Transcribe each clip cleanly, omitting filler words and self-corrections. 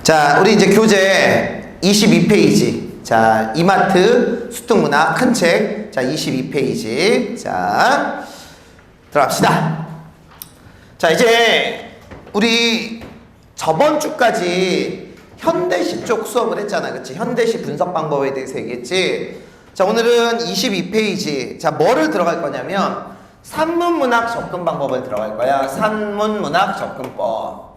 자, 우리 이제 교재 22페이지. 자, 이마트 수특문화 큰 책. 자, 22페이지. 자, 들어갑시다. 자, 이제 우리 저번 주까지 현대시 쪽 수업을 했잖아. 그치? 현대시 분석 방법에 대해서 얘기했지. 자, 오늘은 22페이지. 자, 뭐를 들어갈 거냐면 산문문학 접근 방법을 들어갈 거야. 산문문학 접근법.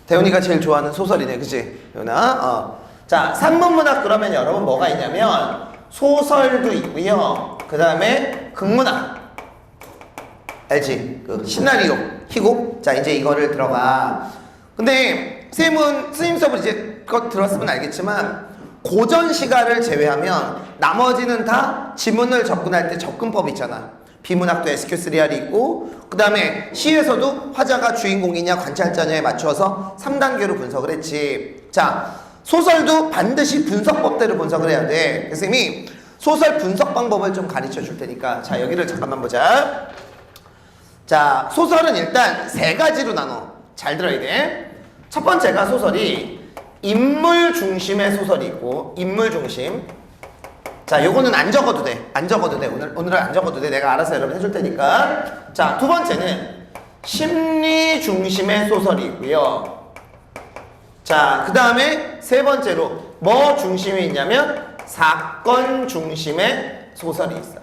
대훈이가 제일 좋아하는 소설이네. 그치? 대훈아? 자, 산문문학 그러면 여러분 뭐가 있냐면 소설도 있고요. 그 다음에 극문학. 알지? 그 시나리오, 희곡. 자, 이제 이거를 들어가. 근데 스님 수업을 이제 그거 들었으면 알겠지만 고전 시가를 제외하면 나머지는 다 지문을 접근할 때 접근법 있잖아. 비문학도 SQ3R이 있고, 그 다음에 시에서도 화자가 주인공이냐 관찰자냐에 맞춰서 3단계로 분석을 했지. 자, 소설도 반드시 분석법대로 분석을 해야 돼. 선생님이 소설 분석 방법을 좀 가르쳐 줄 테니까. 자, 여기를 잠깐만 보자. 자, 소설은 일단 세 가지로 나눠. 잘 들어야 돼. 첫 번째가 소설이 인물 중심의 소설이 있고, 인물 중심. 자, 요거는 안 적어도 돼. 안 적어도 돼. 오늘은 안 적어도 돼. 내가 알아서 여러분 해줄 테니까. 자, 두 번째는 심리 중심의 소설이 있고요. 자, 그 다음에 세 번째로 뭐 중심이 있냐면 사건 중심의 소설이 있어.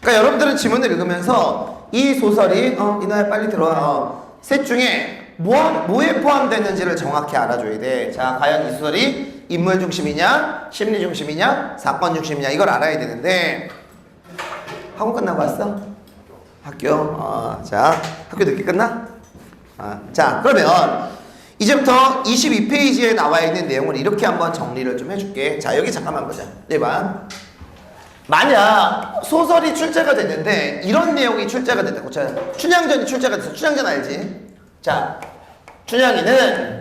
그러니까 여러분들은 지문을 읽으면서 이 소설이 이나야 빨리 들어와. 셋 중에 뭐에 포함되는지를 정확히 알아줘야 돼. 자, 과연 이 소설이 인물 중심이냐, 심리 중심이냐, 사건 중심이냐, 이걸 알아야 되는데. 학원 끝나고 왔어? 학교? 자, 학교 늦게 끝나? 자, 그러면 이제부터 22페이지에 나와 있는 내용을 이렇게 한번 정리를 좀 해줄게. 자, 여기 잠깐만 보자. 네, 봐. 만약 소설이 출제가 됐는데 이런 내용이 출제가 됐다고. 자, 춘향전이 출제가 됐어. 춘향전 알지? 자, 춘향이는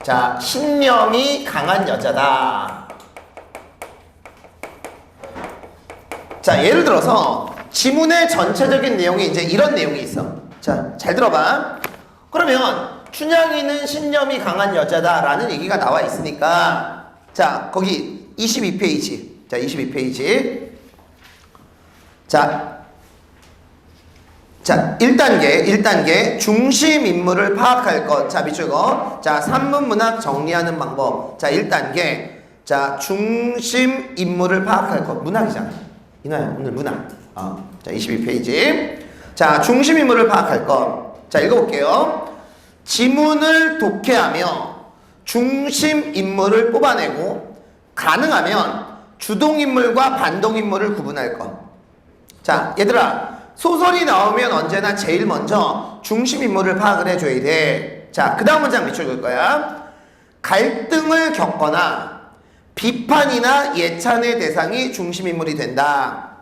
자, 신념이 강한 여자다. 자, 예를 들어서 지문의 전체적인 내용이 이제 이런 내용이 있어. 자, 잘 들어봐. 그러면 춘향이는 신념이 강한 여자다라는 얘기가 나와 있으니까, 자, 거기 22페이지. 자, 22페이지. 자, 1단계 중심 인물을 파악할 것. 자, 밑줄 거. 자, 산문문학 정리하는 방법. 자, 1단계. 자, 중심 인물을 파악할 것. 문학이잖아. 이나야, 오늘 문학. 자, 22페이지. 자, 중심 인물을 파악할 것. 자, 읽어볼게요. 지문을 독해하며 중심 인물을 뽑아내고 가능하면 주동인물과 반동인물을 구분할 것. 자, 얘들아, 소설이 나오면 언제나 제일 먼저 중심인물을 파악을 해줘야 돼. 자, 그 다음 문장 밑줄 그을 거야. 갈등을 겪거나 비판이나 예찬의 대상이 중심인물이 된다.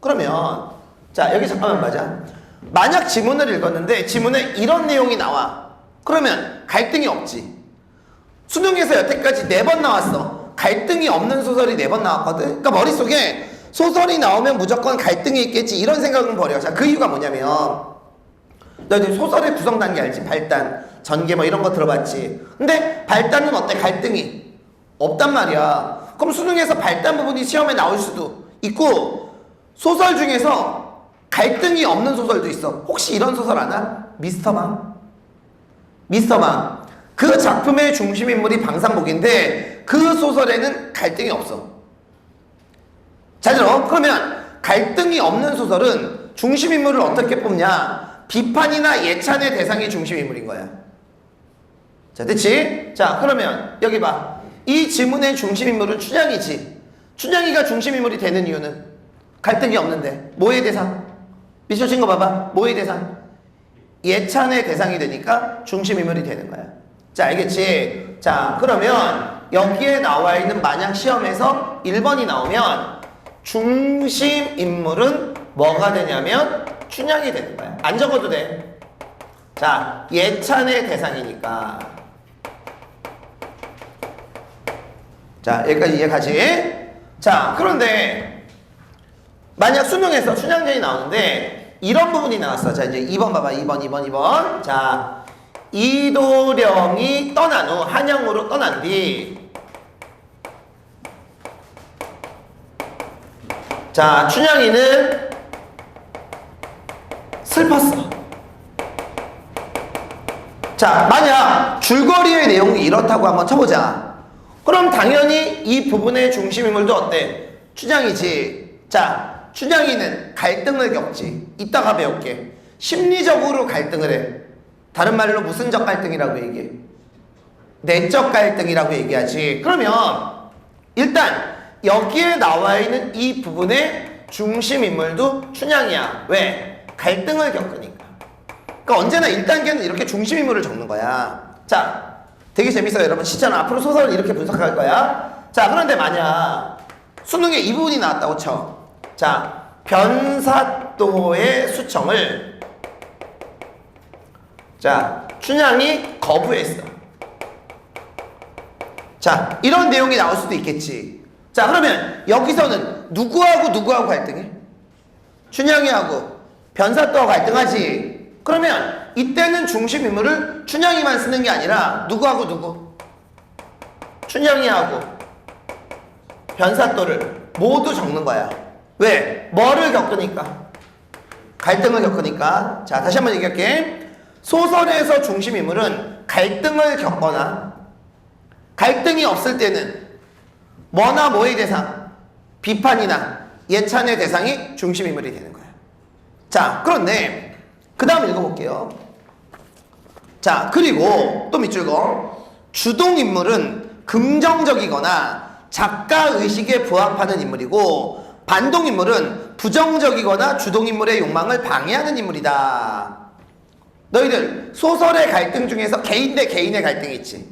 그러면 자, 여기 잠깐만 보자. 만약 지문을 읽었는데 지문에 이런 내용이 나와. 그러면 갈등이 없지. 수능에서 여태까지 4번 나왔어. 갈등이 없는 소설이 4번 나왔거든. 그러니까 머릿속에 소설이 나오면 무조건 갈등이 있겠지, 이런 생각은 버려. 자, 그 이유가 뭐냐면 너 이제 소설의 구성 단계 알지? 발단, 전개 뭐 이런 거 들어봤지. 근데 발단은 어때? 갈등이 없단 말이야. 그럼 수능에서 발단 부분이 시험에 나올 수도 있고, 소설 중에서 갈등이 없는 소설도 있어. 혹시 이런 소설 아나? 미스터맘. 미스터맘. 그 작품의 중심인물이 방산복인데 그 소설에는 갈등이 없어. 잘 들어. 그러면 갈등이 없는 소설은 중심인물을 어떻게 뽑냐? 비판이나 예찬의 대상이 중심인물인 거야. 자, 됐지? 자, 그러면 여기 봐. 이 지문의 중심인물은 춘향이지. 춘향이가 중심인물이 되는 이유는 갈등이 없는데 뭐의 대상? 밑줄 친 거 봐봐. 뭐의 대상? 예찬의 대상이 되니까 중심인물이 되는 거야. 자, 알겠지? 자, 그러면 여기에 나와 있는 만약 시험에서 1번이 나오면 중심 인물은 뭐가 되냐면 춘향이 되는 거야. 안 적어도 돼. 자, 예찬의 대상이니까. 자, 여기까지 이해가지? 자, 그런데 만약 수능에서 춘향전이 나오는데 이런 부분이 나왔어. 자, 이제 2번 봐봐. 2번. 자, 이도령이 떠난 후 한양으로 떠난 뒤. 자, 춘향이는 슬펐어. 자, 만약 줄거리의 내용이 이렇다고 한번 쳐보자. 그럼 당연히 이 부분의 중심인물도 어때? 춘향이지. 자, 춘향이는 갈등을 겪지. 이따가 배울게. 심리적으로 갈등을 해. 다른 말로 무슨적 갈등이라고 얘기해? 내적 갈등이라고 얘기하지. 그러면 일단 여기에 나와 있는 이 부분의 중심인물도 춘향이야. 왜? 갈등을 겪으니까. 그러니까 언제나 1단계는 이렇게 중심인물을 적는 거야. 자, 되게 재밌어요. 여러분 시잖아. 앞으로 소설을 이렇게 분석할 거야. 자, 그런데 만약 수능에 이 부분이 나왔다고 쳐. 자, 변사또의 수청을 자, 춘향이 거부했어. 자, 이런 내용이 나올 수도 있겠지. 자, 그러면 여기서는 누구하고 갈등해? 춘향이하고 변사또하고 갈등하지. 그러면 이때는 중심인물을 춘향이만 쓰는 게 아니라 누구하고 누구? 춘향이하고 변사또를 모두 적는 거야. 왜? 뭐를 겪으니까? 갈등을 겪으니까. 자, 다시 한번 얘기할게. 소설에서 중심인물은 갈등을 겪거나 갈등이 없을 때는 뭐나 뭐의 대상, 비판이나 예찬의 대상이 중심인물이 되는 거야. 자, 그런데 그 다음 읽어볼게요. 자, 그리고 또 밑줄 거. 주동인물은 긍정적이거나 작가의식에 부합하는 인물이고 반동인물은 부정적이거나 주동인물의 욕망을 방해하는 인물이다. 너희들 소설의 갈등 중에서 개인 대 개인의 갈등이 있지.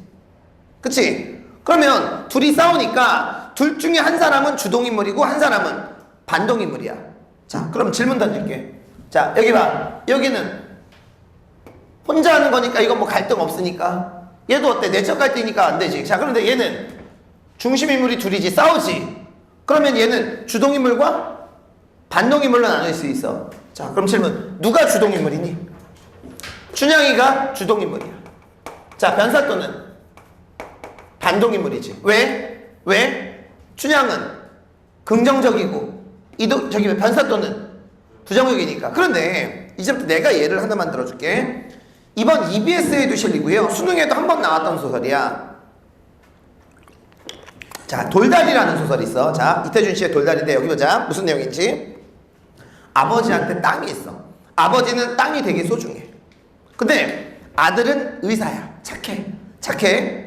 그치? 그러면 둘이 싸우니까 둘 중에 한 사람은 주동인물이고 한 사람은 반동인물이야. 자, 그럼 질문 던질게. 자, 여기 봐. 여기는 혼자 하는 거니까 이건 뭐 갈등 없으니까. 얘도 어때? 내적 갈등이니까 안 되지. 자, 그런데 얘는 중심인물이 둘이지. 싸우지. 그러면 얘는 주동인물과 반동인물로 나눌 수 있어. 자, 그럼 질문. 누가 주동인물이니? 춘향이가 주동인물이야. 자, 변사또는 반동인물이지. 왜? 춘향은 긍정적이고 변사또는 부정적이니까. 그런데 이제부터 내가 예를 하나 만들어줄게. 이번 EBS에도 실리고요. 수능에도 한 번 나왔던 소설이야. 자, 돌다리라는 소설이 있어. 자, 이태준 씨의 돌다리인데 여기 보자. 무슨 내용인지. 아버지한테 땅이 있어. 아버지는 땅이 되게 소중해. 근데 아들은 의사야. 착해.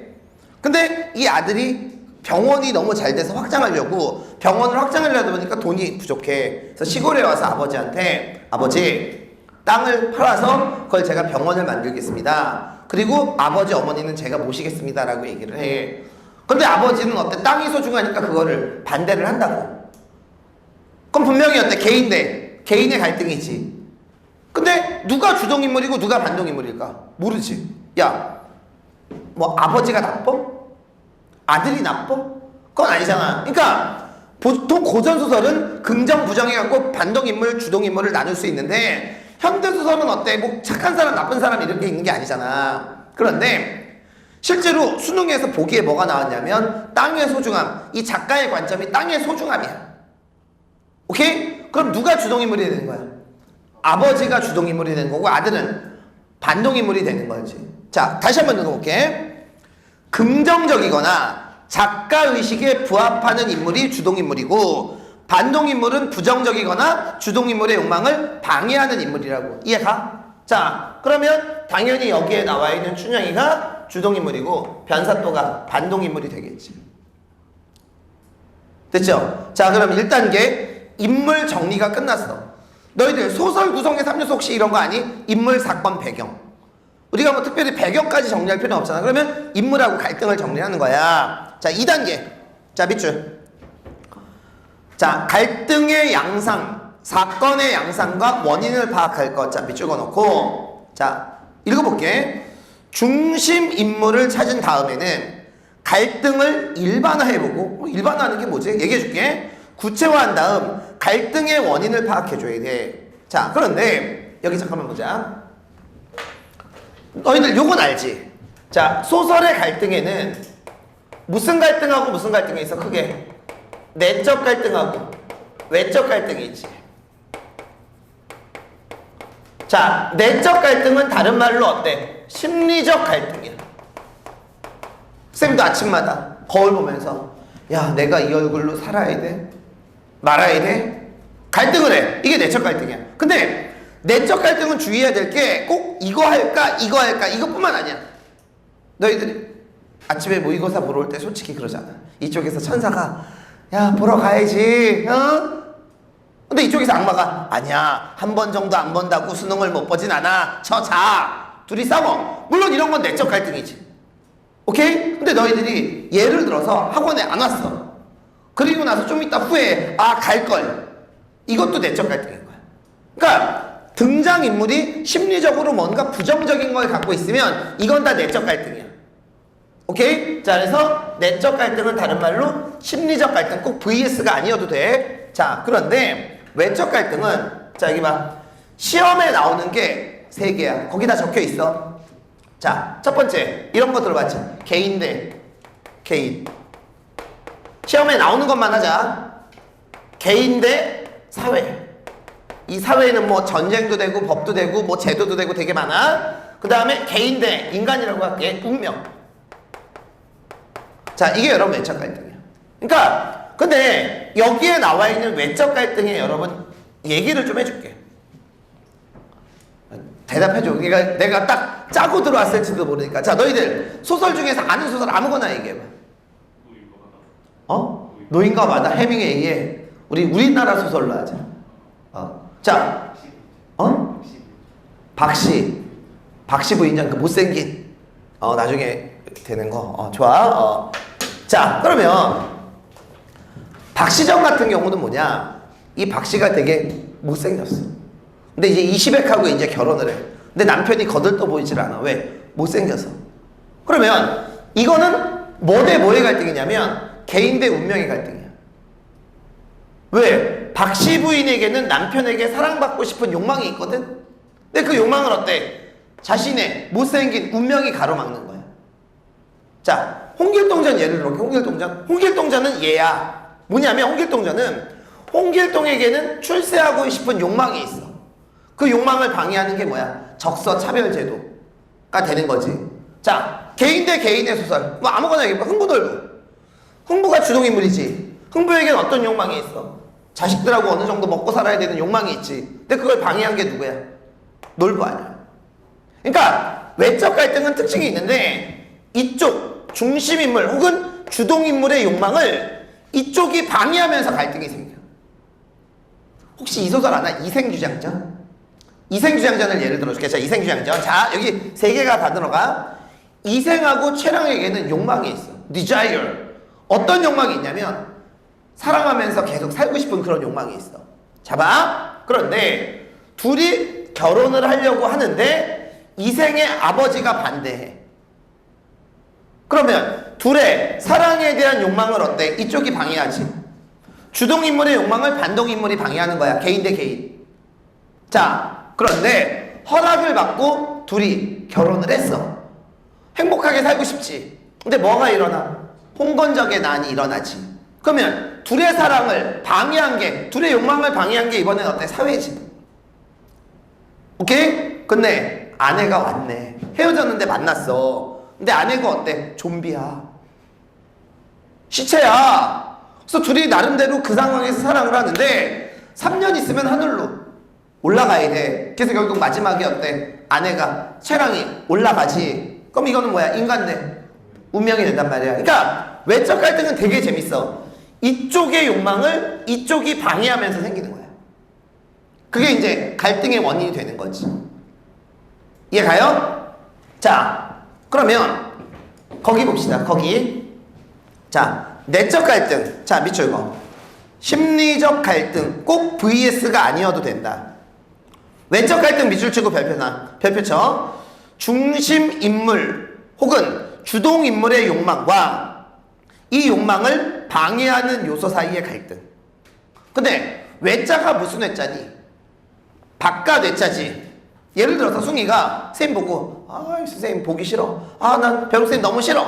근데 이 아들이 병원이 너무 잘 돼서 확장하려고 병원을 확장하려다 보니까 돈이 부족해. 그래서 시골에 와서 아버지한테 아버지 땅을 팔아서 그걸 제가 병원을 만들겠습니다. 그리고 아버지 어머니는 제가 모시겠습니다 라고 얘기를 해. 근데 아버지는 어때? 땅이 소중하니까 그거를 반대를 한다고. 그럼 분명히 어때? 개인의 갈등이지. 근데 누가 주동인물이고 누가 반동인물일까? 모르지. 야, 뭐 아버지가 나빠? 아들이 나빠? 그건 아니잖아. 그러니까 보통 고전소설은 긍정, 부정해갖고 반동인물, 주동인물을 나눌 수 있는데 현대소설은 어때? 뭐 착한 사람, 나쁜 사람 이렇게 있는 게 아니잖아. 그런데 실제로 수능에서 보기에 뭐가 나왔냐면 땅의 소중함. 이 작가의 관점이 땅의 소중함이야. 오케이? 그럼 누가 주동인물이 되는 거야? 아버지가 주동인물이 되는 거고 아들은 반동인물이 되는 거지. 자, 다시 한번 읽어볼게. 긍정적이거나 작가의식에 부합하는 인물이 주동인물이고 반동인물은 부정적이거나 주동인물의 욕망을 방해하는 인물이라고. 이해가? 자, 그러면 당연히 여기에 나와 있는 춘향이가 주동인물이고 변사또가 반동인물이 되겠지. 됐죠? 자, 그럼 1단계 인물 정리가 끝났어. 너희들 소설 구성의 3요소 혹시 이런 거 아니? 인물, 사건, 배경. 우리가 뭐 특별히 배경까지 정리할 필요는 없잖아. 그러면 인물하고 갈등을 정리하는 거야. 자, 2단계. 자, 밑줄. 자, 갈등의 양상, 사건의 양상과 원인을 파악할 것. 자, 밑줄 그어놓고. 자, 읽어볼게. 중심 인물을 찾은 다음에는 갈등을 일반화해보고, 일반화하는 게 뭐지? 얘기해줄게. 구체화한 다음 갈등의 원인을 파악해줘야 돼. 자, 그런데 여기 잠깐만 보자. 너희들 요건 알지? 자, 소설의 갈등에는 무슨 갈등하고 무슨 갈등이 있어? 크게 내적 갈등하고 외적 갈등이 있지. 자, 내적 갈등은 다른 말로 어때? 심리적 갈등이야. 쌤도 아침마다 거울 보면서 야, 내가 이 얼굴로 살아야 돼? 말아야 돼? 갈등을 해. 이게 내적 갈등이야. 근데 내적 갈등은 주의해야 될 게 꼭 이거 할까 이거 할까 이것뿐만 아니야. 너희들이 아침에 모의고사 보러 올 때 솔직히 그러잖아. 이쪽에서 천사가 야, 보러 가야지, 어? 근데 이쪽에서 악마가 아니야, 한 번 정도 안 본다고 수능을 못 보진 않아, 자 둘이 싸워. 물론 이런 건 내적 갈등이지. 오케이? 근데 너희들이 예를 들어서 학원에 안 왔어. 그리고 나서 좀 이따 후에 아, 갈걸. 이것도 내적 갈등인 거야. 그러니까 등장인물이 심리적으로 뭔가 부정적인 걸 갖고 있으면 이건 다 내적 갈등이야. 오케이? 자, 그래서 내적 갈등은 다른 말로 심리적 갈등, 꼭 VS가 아니어도 돼. 자, 그런데 외적 갈등은, 자, 여기 봐. 시험에 나오는 게 3개야. 거기다 적혀 있어. 자, 첫 번째, 이런 거 들어봤지? 개인 대 개인. 시험에 나오는 것만 하자. 개인 대 사회. 이 사회는 뭐 전쟁도 되고 법도 되고 뭐 제도도 되고 되게 많아. 그 다음에 개인 대 인간이라고 할게. 운명. 자, 이게 여러분 외적 갈등이야. 그러니까 근데 여기에 나와 있는 외적 갈등에 여러분 얘기를 좀 해줄게. 대답해줘. 그러니까 내가 딱 짜고 들어왔을지도 모르니까. 자, 너희들 소설 중에서 아는 소설 아무거나 얘기해봐. 어? 노인과 바다, 해밍웨이의 우리나라 소설로 하자. 자, 박씨 부인장 그 못생긴 나중에 되는 거. 좋아. 자, 그러면 박시정 같은 경우는 뭐냐? 이 박씨가 되게 못생겼어. 근데 이제 이시백하고 이제 결혼을 해. 근데 남편이 거들떠 보이질 않아. 왜? 못생겨서. 그러면 이거는 뭐 대 뭐의 갈등이냐면 개인 대 운명의 갈등이야. 왜? 박씨 부인에게는 남편에게 사랑받고 싶은 욕망이 있거든? 근데 그 욕망은 어때? 자신의 못생긴 운명이 가로막는 거야. 자, 홍길동전 예를 들어. 홍길동전은 얘야. 뭐냐면 홍길동전은 홍길동에게는 출세하고 싶은 욕망이 있어. 그 욕망을 방해하는 게 뭐야? 적서차별제도가 되는 거지. 자, 개인 대 개인의 소설. 뭐 아무거나 얘기해봐. 흥부돌부. 흥부가 주동인물이지. 흥부에게는 어떤 욕망이 있어? 자식들하고 어느 정도 먹고 살아야 되는 욕망이 있지. 근데 그걸 방해한 게 누구야? 놀부 아니야. 그러니까 외적 갈등은 특징이 있는데 이쪽 중심인물 혹은 주동인물의 욕망을 이쪽이 방해하면서 갈등이 생겨. 혹시 이 소설 아나? 이생주장전? 이생주장전을 예를 들어줄게. 자, 이생주장전. 자, 여기 3개가 다 들어가. 이생하고 최랑에게는 욕망이 있어. desire. 어떤 욕망이 있냐면 사랑하면서 계속 살고 싶은 그런 욕망이 있어. 잡아. 그런데 둘이 결혼을 하려고 하는데 이생의 아버지가 반대해. 그러면 둘의 사랑에 대한 욕망을 어때? 이쪽이 방해하지. 주동인물의 욕망을 반동인물이 방해하는 거야. 개인 대 개인. 자, 그런데 허락을 받고 둘이 결혼을 했어. 행복하게 살고 싶지. 근데 뭐가 일어나? 홍건적의 난이 일어나지. 그러면 둘의 사랑을 방해한 게, 둘의 욕망을 방해한 게 이번엔 어때? 사회지. 오케이? 근데 아내가 왔네. 헤어졌는데 만났어. 근데 아내가 어때? 좀비야. 시체야. 그래서 둘이 나름대로 그 상황에서 사랑을 하는데 3년 있으면 하늘로 올라가야 돼. 그래서 결국 마지막에 어때? 아내가 최랑이 올라가지. 그럼 이거는 뭐야? 인간 대 운명이 된단 말이야. 그러니까 외적 갈등은 되게 재밌어. 이쪽의 욕망을 이쪽이 방해하면서 생기는 거야. 그게 이제 갈등의 원인이 되는 거지. 이해 가요? 자, 그러면 거기 봅시다. 거기. 자, 내적 갈등. 자, 밑줄 이거. 심리적 갈등. 꼭 VS가 아니어도 된다. 외적 갈등 밑줄 치고 별표 쳐. 중심 인물 혹은 주동 인물의 욕망과 이 욕망을 방해하는 요소 사이의 갈등. 근데 외자가 무슨 외자니? 바깥 외자지. 예를 들어서 숭이가 쌤 보고 아 선생님 보기 싫어. 아 난 벼룩쌤 너무 싫어.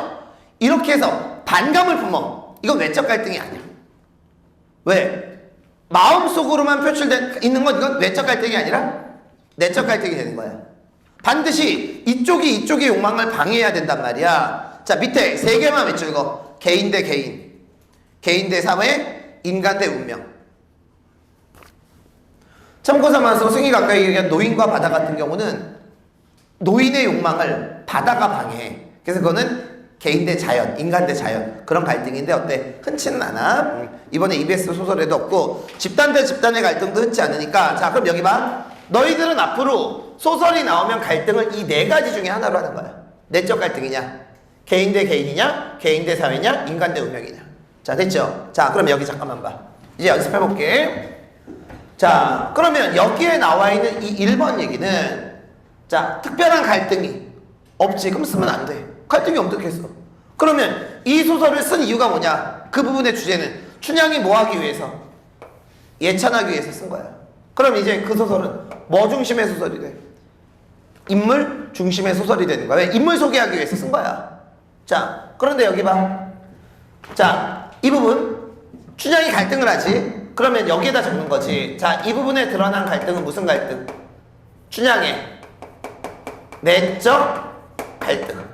이렇게 해서 반감을 품어. 이건 외적 갈등이 아니야. 왜? 마음속으로만 표출된 있는 건 이건 외적 갈등이 아니라 내적 갈등이 되는 거야. 반드시 이쪽이 이쪽의 욕망을 방해해야 된단 말이야. 자 밑에 세 개만 외쳐 이거. 개인 대 개인, 개인 대 사회, 인간 대 운명. 참고 삼아서 승희가 아까 얘기한 노인과 바다 같은 경우는 노인의 욕망을 바다가 방해해. 그래서 그거는 개인 대 자연, 인간 대 자연 그런 갈등인데 어때? 흔치는 않아. 이번에 EBS 소설에도 없고 집단 대 집단의 갈등도 흔치 않으니까. 자 그럼 여기 봐. 너희들은 앞으로 소설이 나오면 갈등을 이 네 가지 중에 하나로 하는 거야. 내적 갈등이냐, 개인 대 개인이냐, 개인 대 사회냐, 인간 대 운명이냐. 자 됐죠? 자 그럼 여기 잠깐만 봐. 이제 연습해볼게. 자 그러면 여기에 나와 있는 이 1번 얘기는 자 특별한 갈등이 없지. 그럼 쓰면 안 돼. 갈등이 없겠어. 그러면 이 소설을 쓴 이유가 뭐냐? 그 부분의 주제는 춘향이 뭐 하기 위해서? 예찬하기 위해서 쓴 거야. 그럼 이제 그 소설은 뭐 중심의 소설이 돼? 인물 중심의 소설이 되는 거야. 왜? 인물 소개하기 위해서 쓴 거야. 자 그런데 여기 봐. 자 이 부분 춘향이 갈등을 하지. 그러면 여기에다 적는 거지. 자 이 부분에 드러난 갈등은 무슨 갈등? 춘향의 내적 갈등.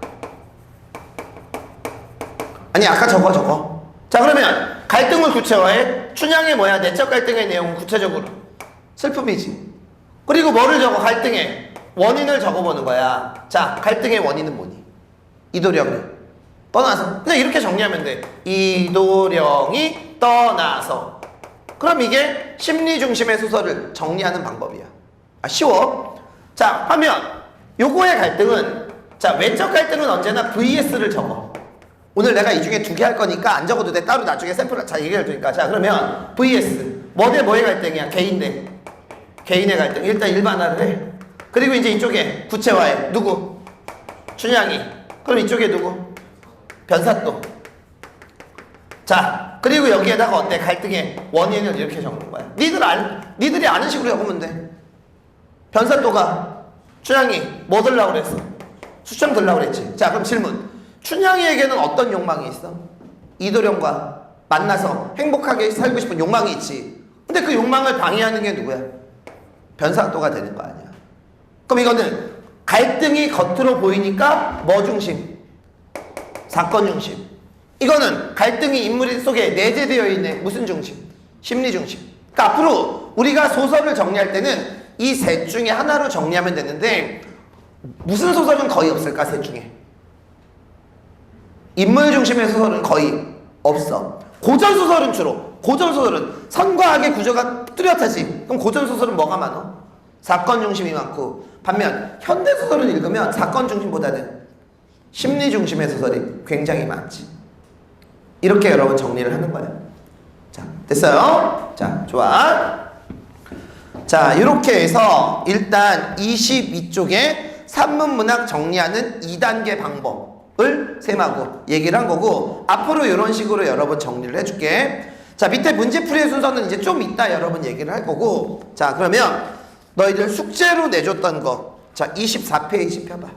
아니 아까 적어. 자 그러면 갈등을 구체화해. 춘향의 뭐야? 내적 갈등의 내용은 구체적으로 슬픔이지. 그리고 뭐를 적어? 갈등의 원인을 적어보는 거야. 자 갈등의 원인은 뭐니? 이도령이 떠나서. 그냥 이렇게 정리하면 돼. 이도령이 떠나서. 그럼 이게 심리 중심의 소설을 정리하는 방법이야. 아 쉬워. 자 하면 요거의 갈등은 자 외적 갈등은 언제나 VS를 적어. 오늘 내가 이 중에 2개 할 거니까 안 적어도 돼. 따로 나중에 샘플을 자 얘기할 테니까. 자 그러면 VS 뭐 대 뭐의 갈등이야? 개인 대 개인의 갈등. 일단 일반화를 해. 그리고 이제 이쪽에 구체화해. 누구? 춘향이. 그럼 이쪽에 누구? 변사또. 자 그리고 여기에다가 어때? 갈등의 원인을 이렇게 적는 거야. 니들이 아는 식으로 적으면 돼. 변사또가 춘향이 뭐 들라고 그랬어? 수청 들라고 그랬지. 자 그럼 질문. 춘향이에게는 어떤 욕망이 있어? 이도령과 만나서 행복하게 살고 싶은 욕망이 있지. 근데 그 욕망을 방해하는 게 누구야? 변사또가 되는 거 아니야. 그럼 이거는 갈등이 겉으로 보이니까 뭐 중심? 사건 중심. 이거는 갈등이 인물 속에 내재되어 있는 무슨 중심? 심리 중심. 그러니까 앞으로 우리가 소설을 정리할 때는 이 셋 중에 하나로 정리하면 되는데 무슨 소설은 거의 없을까? 셋 중에 인물 중심의 소설은 거의 없어. 고전소설은 주로. 고전소설은 선과 악의 구조가 뚜렷하지. 그럼 고전소설은 뭐가 많어? 사건 중심이 많고. 반면 현대소설을 읽으면 사건 중심보다는 심리 중심의 소설이 굉장히 많지. 이렇게 여러분 정리를 하는 거예요. 자 됐어요? 자 좋아. 자 이렇게 해서 일단 22쪽에 산문문학 정리하는 2단계 방법을 쌤하고 얘기를 한 거고, 앞으로 이런 식으로 여러분 정리를 해줄게. 자 밑에 문제풀이의 순서는 이제 좀 이따 여러분 얘기를 할 거고, 자 그러면 너희들 숙제로 내줬던 거, 자 24페이지 펴봐.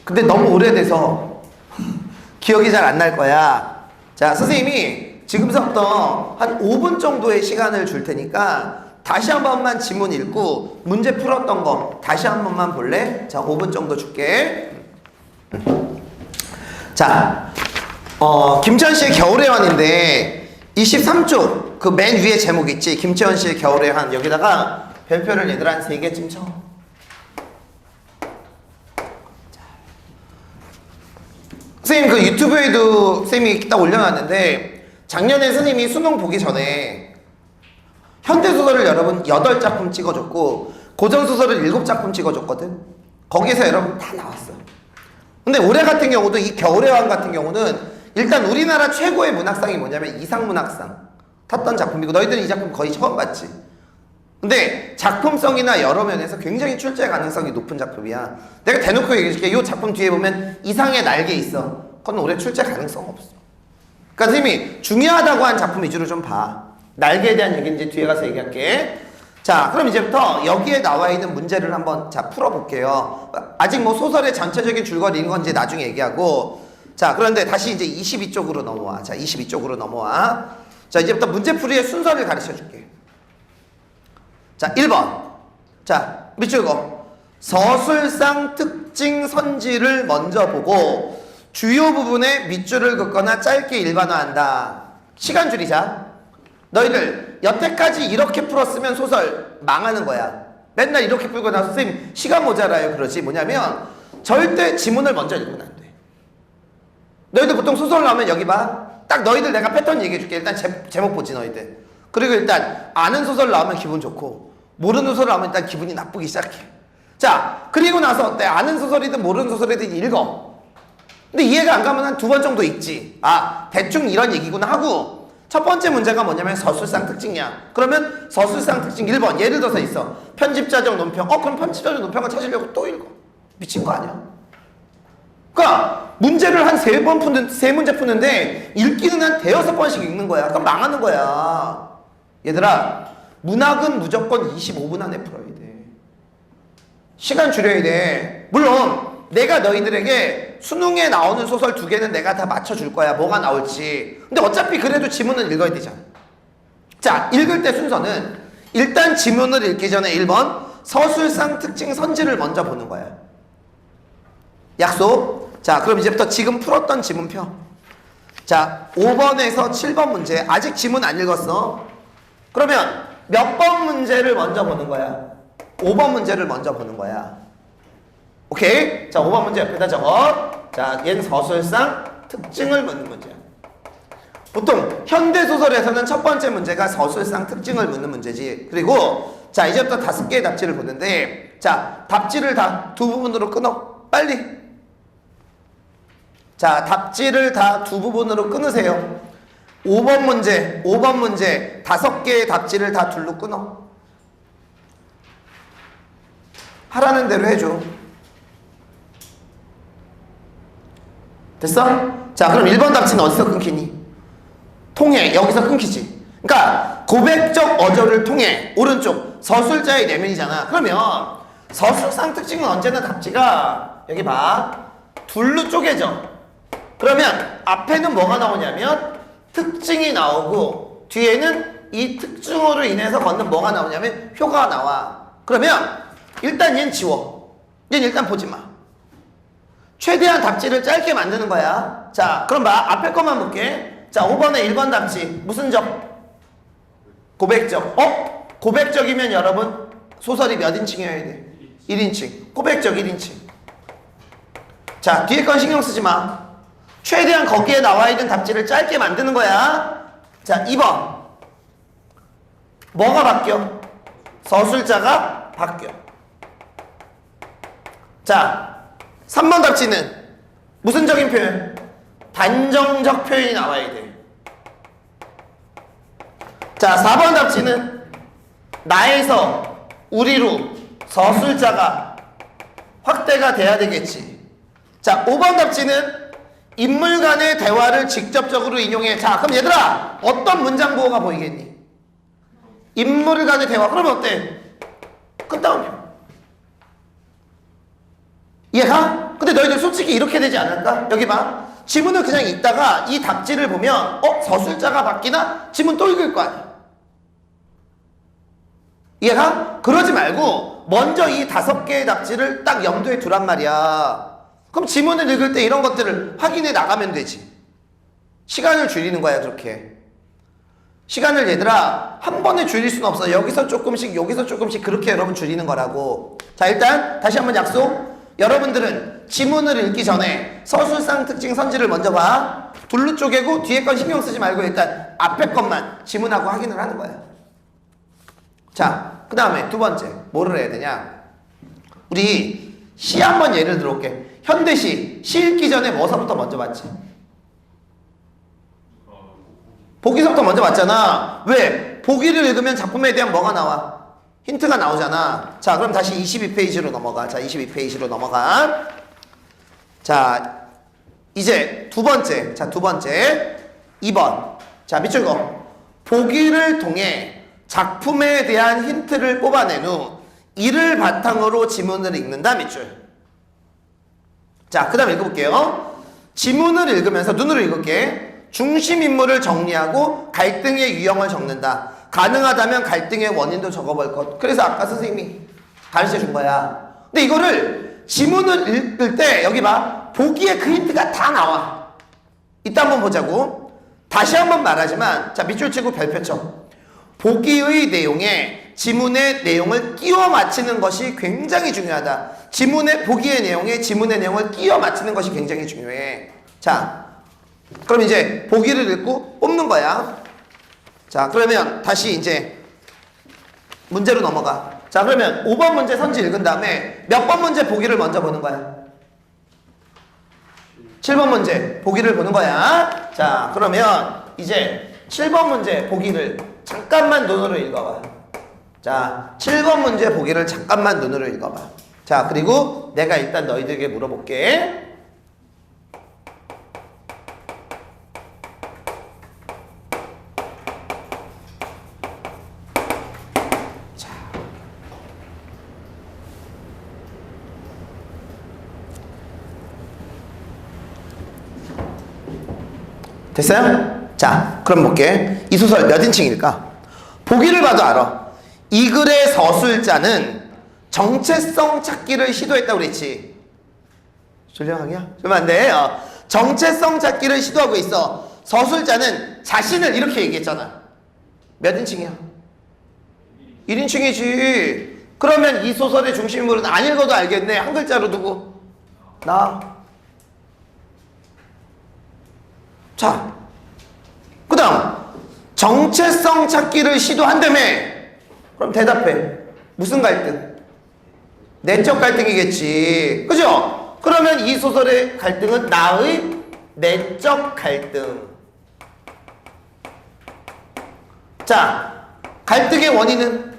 근데 너무 오래돼서 기억이 잘 안 날 거야. 자 선생님이 지금부터 한 5분 정도의 시간을 줄 테니까 다시 한 번만 지문 읽고 문제 풀었던 거 다시 한 번만 볼래? 자 5분 정도 줄게. 자 김채원 씨의 겨울의 환인데 23쪽 그 맨 위에 제목 있지? 김채원 씨의 겨울의 환. 여기다가 별표를 얘들 한 3개쯤 쳐. 선생님 그 유튜브에도 선생님이 딱 올려놨는데, 작년에 선생님이 수능 보기 전에 현대소설을 여러분 8작품 찍어줬고 고전소설을 7작품 찍어줬거든. 거기에서 여러분 다 나왔어. 근데 올해 같은 경우도 이 겨울의 왕 같은 경우는 일단 우리나라 최고의 문학상이 뭐냐면 이상문학상 탔던 작품이고, 너희들은 이 작품 거의 처음 봤지. 근데 작품성이나 여러 면에서 굉장히 출제 가능성이 높은 작품이야. 내가 대놓고 얘기해줄게. 이 작품 뒤에 보면 이상의 날개 있어. 그건 올해 출제 가능성 없어. 그러니까 선생님이 중요하다고 한 작품 위주로 좀 봐. 날개에 대한 얘기는 이제 뒤에 가서 얘기할게. 자, 그럼 이제부터 여기에 나와 있는 문제를 한번 자 풀어볼게요. 아직 뭐 소설의 전체적인 줄거리 이런 건 이제 나중에 얘기하고. 자, 그런데 다시 이제 22쪽으로 넘어와. 자, 22쪽으로 넘어와. 자, 이제부터 문제풀이의 순서를 가르쳐 줄게. 자, 1번. 자, 밑줄 거. 서술상 특징 선지를 먼저 보고 주요 부분에 밑줄을 긋거나 짧게 일반화한다. 시간 줄이자. 너희들 여태까지 이렇게 풀었으면 소설 망하는 거야. 맨날 이렇게 풀고 나서 선생님 시간 모자라요. 그러지. 뭐냐면 절대 지문을 먼저 읽으면 안 돼. 너희들 보통 소설 나오면 여기 봐. 딱 너희들 내가 패턴 얘기해 줄게. 일단 제목 보지 너희들. 그리고 일단 아는 소설 나오면 기분 좋고 모르는 소설 나오면 일단 기분이 나쁘기 시작해. 자, 그리고 나서 어때? 아는 소설이든 모르는 소설이든 읽어. 근데 이해가 안 가면 한 2번 정도 읽지. 아, 대충 이런 얘기구나 하고 첫 번째 문제가 뭐냐면 서술상 특징이야. 그러면 서술상 특징 1번. 예를 들어서 있어. 편집자적 논평. 그럼 편집자적 논평을 찾으려고 또 읽어. 미친 거 아니야? 그러니까 문제를 한 3번 푸는, 3문제 푸는데 읽기는 한 5-6번씩 읽는 거야. 그럼 망하는 거야. 얘들아, 문학은 무조건 25분 안에 풀어야 돼. 시간 줄여야 돼. 물론 내가 너희들에게 수능에 나오는 소설 2개는 내가 다 맞춰줄 거야. 뭐가 나올지. 근데 어차피 그래도 지문은 읽어야 되잖아. 자, 읽을 때 순서는 일단 지문을 읽기 전에 1번 서술상 특징 선지를 먼저 보는 거야. 약속. 자, 그럼 이제부터 지금 풀었던 지문 펴. 자, 5번에서 7번 문제. 아직 지문 안 읽었어. 그러면 몇 번 문제를 먼저 보는 거야? 5번 문제를 먼저 보는 거야. 오케이? 자, 5번 문제 옆에다 적어. 자, 얘는 서술상 특징을 묻는 문제야. 보통 현대소설에서는 첫 번째 문제가 서술상 특징을 묻는 문제지. 그리고 자, 이제부터 5개의 답지를 보는데, 자, 답지를 다 2부분으로 끊어. 빨리. 자, 답지를 다 2부분으로 끊으세요. 5번 문제 5개의 답지를 다 2로 끊어. 하라는 대로 해줘. 됐어? 자, 그럼 1번 답지는 어디서 끊기니? 통해. 여기서 끊기지. 그러니까 고백적 어조를 통해. 오른쪽 서술자의 내면이잖아. 그러면 서술상 특징은 언제나 답지가 여기 봐. 2로 쪼개져. 그러면 앞에는 뭐가 나오냐면 특징이 나오고 뒤에는 이 특징으로 인해서 걷는 뭐가 나오냐면 효과가 나와. 그러면 일단 얘는 지워. 얘는 일단 보지 마. 최대한 답지를 짧게 만드는 거야. 자, 그럼 봐. 앞에 것만 볼게. 자, 5번에 1번 답지. 무슨 적? 고백적. 고백적이면 여러분 소설이 몇 인칭이어야 돼? 1인칭. 고백적 1인칭. 자, 뒤에 건 신경 쓰지 마. 최대한 거기에 나와 있는 답지를 짧게 만드는 거야. 자, 2번. 뭐가 바뀌어? 서술자가 바뀌어. 자, 3번 답지는 무슨 적인 표현? 단정적 표현이 나와야 돼. 자, 4번 답지는 나에서 우리로 서술자가 확대가 돼야 되겠지. 자, 5번 답지는 인물 간의 대화를 직접적으로 인용해. 자, 그럼 얘들아, 어떤 문장 보호가 보이겠니? 인물 간의 대화. 그러면 어때? 끝다운표. 이해가? 근데 너희들 솔직히 이렇게 되지 않을까? 여기 봐. 지문을 그냥 읽다가 이 답지를 보면 서술자가 바뀌나? 지문 또 읽을 거 아니야. 이해가? 그러지 말고 먼저 이 5개의 답지를 딱 염두에 두란 말이야. 그럼 지문을 읽을 때 이런 것들을 확인해 나가면 되지. 시간을 줄이는 거야, 그렇게. 시간을 얘들아 한 번에 줄일 수는 없어. 여기서 조금씩 여기서 조금씩 그렇게 여러분 줄이는 거라고. 자, 일단 다시 한번 약속. 여러분들은 지문을 읽기 전에 서술상 특징 선지를 먼저 봐. 둘로 쪼개고 뒤에 건 신경 쓰지 말고 일단 앞에 것만 지문하고 확인을 하는 거야. 자, 그 다음에 2번째 뭐를 해야 되냐? 우리 시 한번 예를 들어볼게. 현대시, 시 읽기 전에 뭐서부터 먼저 봤지? 보기서부터 먼저 봤잖아. 왜? 보기를 읽으면 작품에 대한 뭐가 나와? 힌트가 나오잖아. 자, 그럼 다시 22페이지로 넘어가. 자, 22페이지로 넘어가. 자, 이제 2번째. 자, 2번째. 2번. 자, 밑줄 거. 보기를 통해 작품에 대한 힌트를 뽑아낸 후 이를 바탕으로 지문을 읽는다 밑줄. 자, 그 다음 읽어볼게요. 지문을 읽으면서 눈으로 읽을게. 중심 인물을 정리하고 갈등의 유형을 적는다. 가능하다면 갈등의 원인도 적어볼 것. 그래서 아까 선생님이 가르쳐 준 거야. 근데 이거를 지문을 읽을 때 여기 봐. 보기에 그 힌트가 다 나와. 이따 한번 보자고. 다시 한번 말하지만 자, 밑줄 치고 별표 쳐. 보기의 내용에 지문의 내용을 끼워 맞히는 것이 굉장히 중요하다. 보기의 내용에 지문의 내용을 끼워 맞히는 것이 굉장히 중요해. 자, 그럼 이제 보기를 읽고 뽑는 거야. 자, 그러면 다시 이제 문제로 넘어가. 자, 그러면 5번 문제 선지 읽은 다음에 몇 번 문제 보기를 먼저 보는 거야? 7번 문제 보기를 보는 거야. 자, 그러면 이제 7번 문제 보기를 잠깐만 눈으로 읽어봐. 자, 7번 문제 보기를 잠깐만 눈으로 읽어봐. 자, 그리고 내가 일단 너희들에게 물어볼게. 자, 됐어요? 자, 그럼 볼게. 이 소설 몇 인칭일까? 보기를 봐도 알아. 이 글의 서술자는 정체성 찾기를 시도했다고 그랬지. 졸려하냐? 그러면 안 돼. 정체성 찾기를 시도하고 있어. 서술자는 자신을 이렇게 얘기했잖아. 몇 인칭이야? 1인칭이지. 그러면 이 소설의 중심인물은 안 읽어도 알겠네. 한 글자로 두고. 나. 자, 그 다음 정체성 찾기를 시도한다며. 그럼 대답해. 무슨 갈등? 내적 갈등이겠지. 그죠? 그러면 이 소설의 갈등은 나의 내적 갈등. 자, 갈등의 원인은?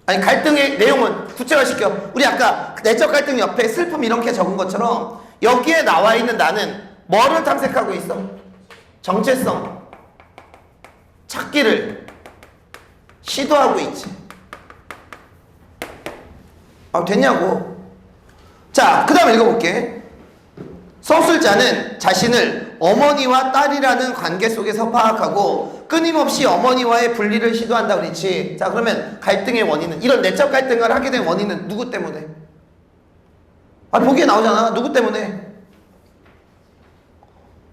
아니, 갈등의 내용은 구체화시켜. 우리 아까 내적 갈등 옆에 슬픔 이렇게 적은 것처럼 여기에 나와 있는 나는 뭐를 탐색하고 있어? 정체성 찾기를 시도하고 있지. 됐냐고. 자, 그 다음 읽어볼게. 서술자는 자신을 어머니와 딸이라는 관계 속에서 파악하고 끊임없이 어머니와의 분리를 시도한다고 그랬지. 자, 그러면 갈등의 원인은, 이런 내적 갈등을 하게 된 원인은 누구 때문에? 보기에 나오잖아. 누구 때문에?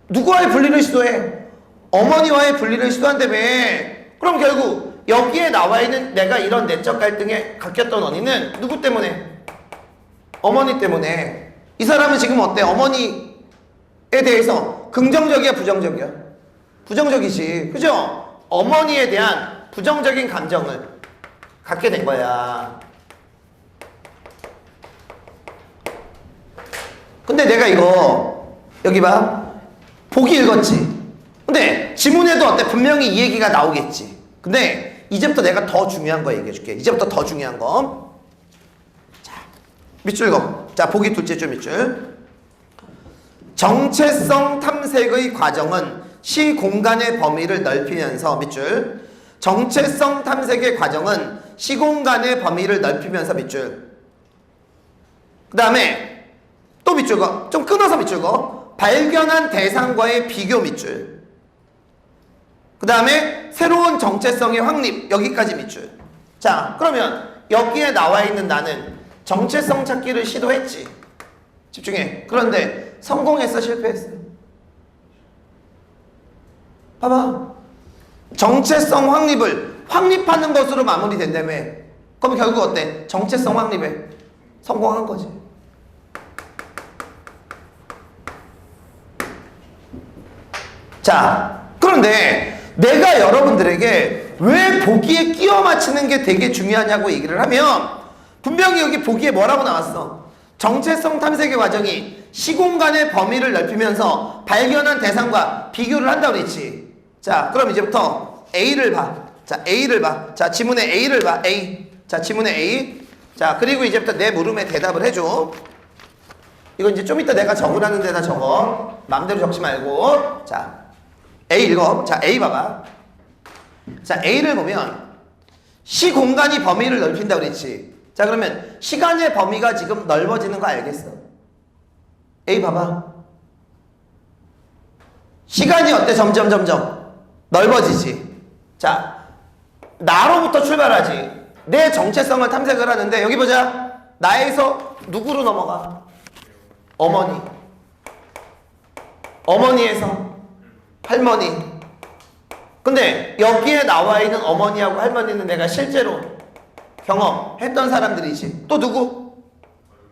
누구와의 분리를 시도해? 어머니와의 분리를 시도한다며. 그럼 결국 여기에 나와 있는 내가 이런 내적 갈등에 갖겼던 원인은 누구 때문에? 어머니 때문에. 이 사람은 지금 어때? 어머니에 대해서 긍정적이야, 부정적이야? 부정적이지. 그죠? 어머니에 대한 부정적인 감정을 갖게 된 거야. 근데 내가 이거 여기 봐. 보기 읽었지. 근데 지문에도 어때? 분명히 이 얘기가 나오겠지. 근데 이제부터 내가 더 중요한 거 얘기해 줄게. 이제부터 더 중요한 거. 자, 밑줄 읽어. 자, 보기 둘째 줄 밑줄. 정체성 탐색의 과정은 시공간의 범위를 넓히면서 밑줄. 정체성 탐색의 과정은 시공간의 범위를 넓히면서 밑줄. 그 다음에 또 밑줄 거. 좀 끊어서 밑줄 거. 발견한 대상과의 비교 밑줄. 그 다음에 새로운 정체성의 확립. 여기까지 밑줄. 자, 그러면 여기에 나와 있는 나는 정체성 찾기를 시도했지. 집중해. 그런데 성공했어, 실패했어? 봐봐. 정체성 확립을 확립하는 것으로 마무리된다며. 그럼 결국 어때? 정체성 확립에 성공한 거지. 자, 그런데 내가 여러분들에게 왜 보기에 끼워 맞히는 게 되게 중요하냐고 얘기를 하면, 분명히 여기 보기에 뭐라고 나왔어? 정체성 탐색의 과정이 시공간의 범위를 넓히면서 발견한 대상과 비교를 한다고 그랬지. 자, 그럼 이제부터 A를 봐. 자, A를 봐. 자, 지문의 A를 봐. A. 자, 지문의 A. 자, 그리고 이제부터 내 물음에 대답을 해줘. 이거 이제 좀 이따 내가 적으라는 데다 적어. 마음대로 적지 말고. 자, A 읽어. 자, A 봐봐. 자, A를 보면 시공간이 범위를 넓힌다고 그랬지. 자, 그러면 시간의 범위가 지금 넓어지는 거 알겠어? A 봐봐. 시간이 어때? 점점 넓어지지. 자, 나로부터 출발하지. 내 정체성을 탐색을 하는데 여기 보자. 나에서 누구로 넘어가? 어머니. 어머니에서 할머니. 근데 여기에 나와 있는 어머니하고 할머니는 내가 실제로 경험했던 사람들이지. 또 누구?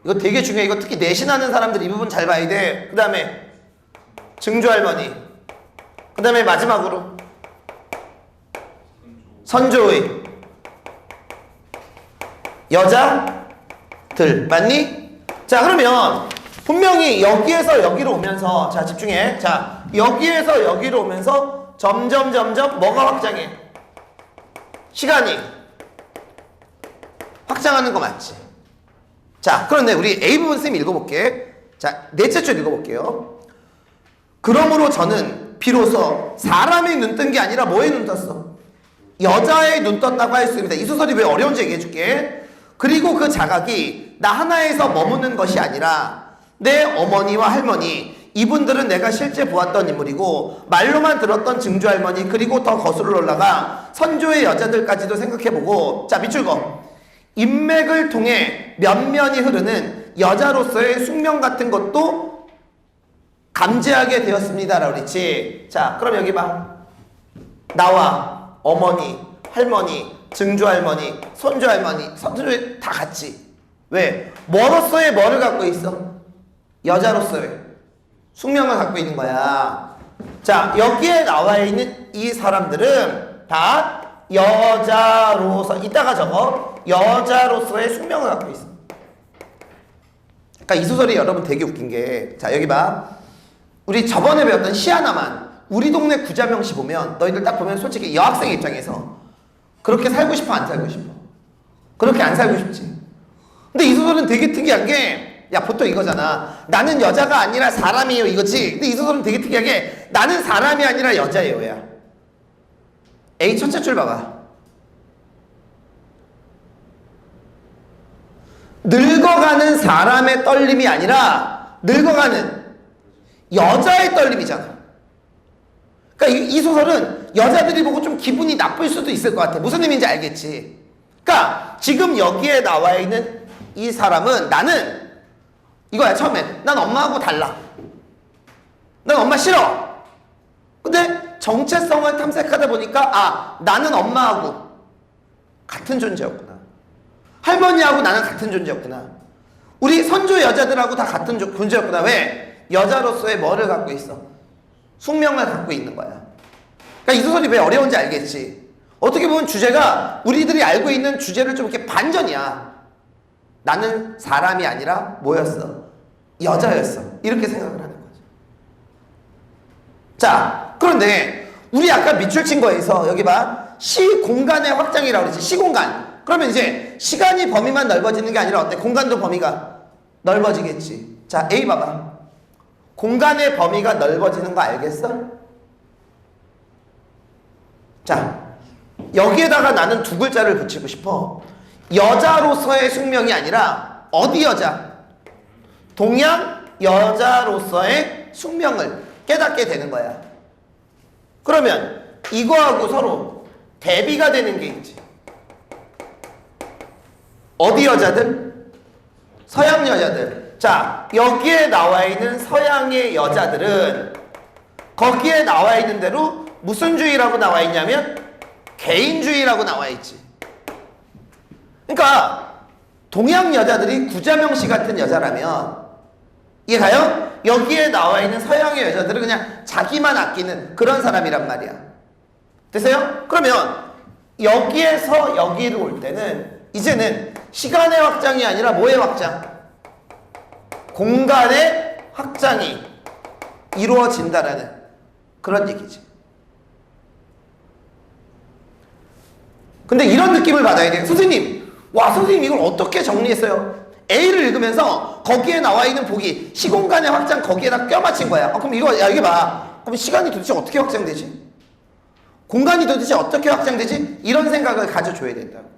이거 되게 중요해. 이거 특히 내신하는 사람들 이 부분 잘 봐야 돼. 그 다음에 증조할머니. 그 다음에 마지막으로 선조의 여자들. 맞니? 자, 그러면 분명히 여기에서 여기로 오면서, 자, 집중해. 자, 여기에서 여기로 오면서 점점 뭐가 확장해? 시간이 확장하는 거 맞지? 자, 그런데 우리 A 부분 쌤 읽어볼게. 자, 넷째 줄 읽어볼게요. 그러므로 저는 비로소 사람의 눈 뜬 게 아니라 뭐에 눈 떴어? 여자의 눈 떴다고 할 수 있습니다. 이 소설이 왜 어려운지 얘기해줄게. 그리고 그 자각이 나 하나에서 머무는 것이 아니라 내 어머니와 할머니, 이분들은 내가 실제 보았던 인물이고 말로만 들었던 증조할머니, 그리고 더 거슬러 올라가 선조의 여자들까지도 생각해보고, 자, 밑줄 거. 인맥을 통해 면면이 흐르는 여자로서의 숙명 같은 것도 감지하게 되었습니다 라고 그랬지. 자, 그럼 여기 봐. 나와 어머니, 할머니, 증조할머니, 손조할머니, 선조 다 같이. 왜? 뭐로서의 뭐를 갖고 있어? 여자로서의 숙명을 갖고 있는 거야. 자, 여기에 나와 있는 이 사람들은 다 여자로서, 이따가 적어. 여자로서의 숙명을 갖고 있어. 그러니까 이 소설이 여러분 되게 웃긴 게, 자, 여기 봐. 우리 저번에 배웠던 시 하나만, 우리 동네 구자명시 보면 너희들 딱 보면 솔직히 여학생 입장에서 그렇게 살고 싶어, 안 살고 싶어? 그렇게 안 살고 싶지. 근데 이 소설은 되게 특이한 게, 야, 보통 이거잖아. 나는 여자가 아니라 사람이에요, 이거지. 근데 이 소설은 되게 특이하게 나는 사람이 아니라 여자예요, 야. A 첫째 줄 봐봐. 늙어가는 사람의 떨림이 아니라 늙어가는 여자의 떨림이잖아. 그러니까 이 소설은 여자들이 보고 좀 기분이 나쁠 수도 있을 것 같아. 무슨 의미인지 알겠지? 그러니까 지금 여기에 나와 있는 이 사람은, 나는 이거야. 처음에 난 엄마하고 달라. 난 엄마 싫어. 근데 정체성을 탐색하다 보니까, 아, 나는 엄마하고 같은 존재였구나. 할머니하고 나는 같은 존재였구나. 우리 선조 여자들하고 다 같은 존재였구나. 왜? 여자로서의 뭐를 갖고 있어? 숙명을 갖고 있는 거야. 그러니까 이 소설이 왜 어려운지 알겠지? 어떻게 보면 주제가 우리들이 알고 있는 주제를 좀 이렇게 반전이야. 나는 사람이 아니라 뭐였어? 여자였어. 이렇게 생각을 하는 거죠. 자, 그런데 우리 아까 밑줄 친 거에서 여기 봐. 시공간의 확장이라고 그러지. 시공간. 그러면 이제 시간이 범위만 넓어지는 게 아니라 어때? 공간도 범위가 넓어지겠지. 자, A 봐봐. 공간의 범위가 넓어지는 거 알겠어? 자, 여기에다가 나는 두 글자를 붙이고 싶어. 여자로서의 숙명이 아니라 어디 여자? 동양 여자로서의 숙명을 깨닫게 되는 거야. 그러면 이거하고 서로 대비가 되는 게 있지. 어디 여자들? 서양 여자들. 자, 여기에 나와 있는 서양의 여자들은 거기에 나와 있는 대로 무슨 주의라고 나와 있냐면 개인주의라고 나와 있지. 그러니까 동양 여자들이 구자명시 같은 여자라면 이해가요? 여기에 나와 있는 서양의 여자들은 그냥 자기만 아끼는 그런 사람이란 말이야. 됐어요? 그러면 여기에서 여기로 올 때는 이제는 시간의 확장이 아니라 뭐의 확장? 공간의 확장이 이루어진다라는 그런 얘기지. 근데 이런 느낌을 받아야 돼요. 선생님, 와, 선생님 이걸 어떻게 정리했어요? A를 읽으면서 거기에 나와 있는 보기, 시공간의 확장 거기에다 껴맞힌 거야. 그럼 이거, 야, 이게 봐. 그럼 시간이 도대체 어떻게 확장되지? 공간이 도대체 어떻게 확장되지? 이런 생각을 가져줘야 된다고.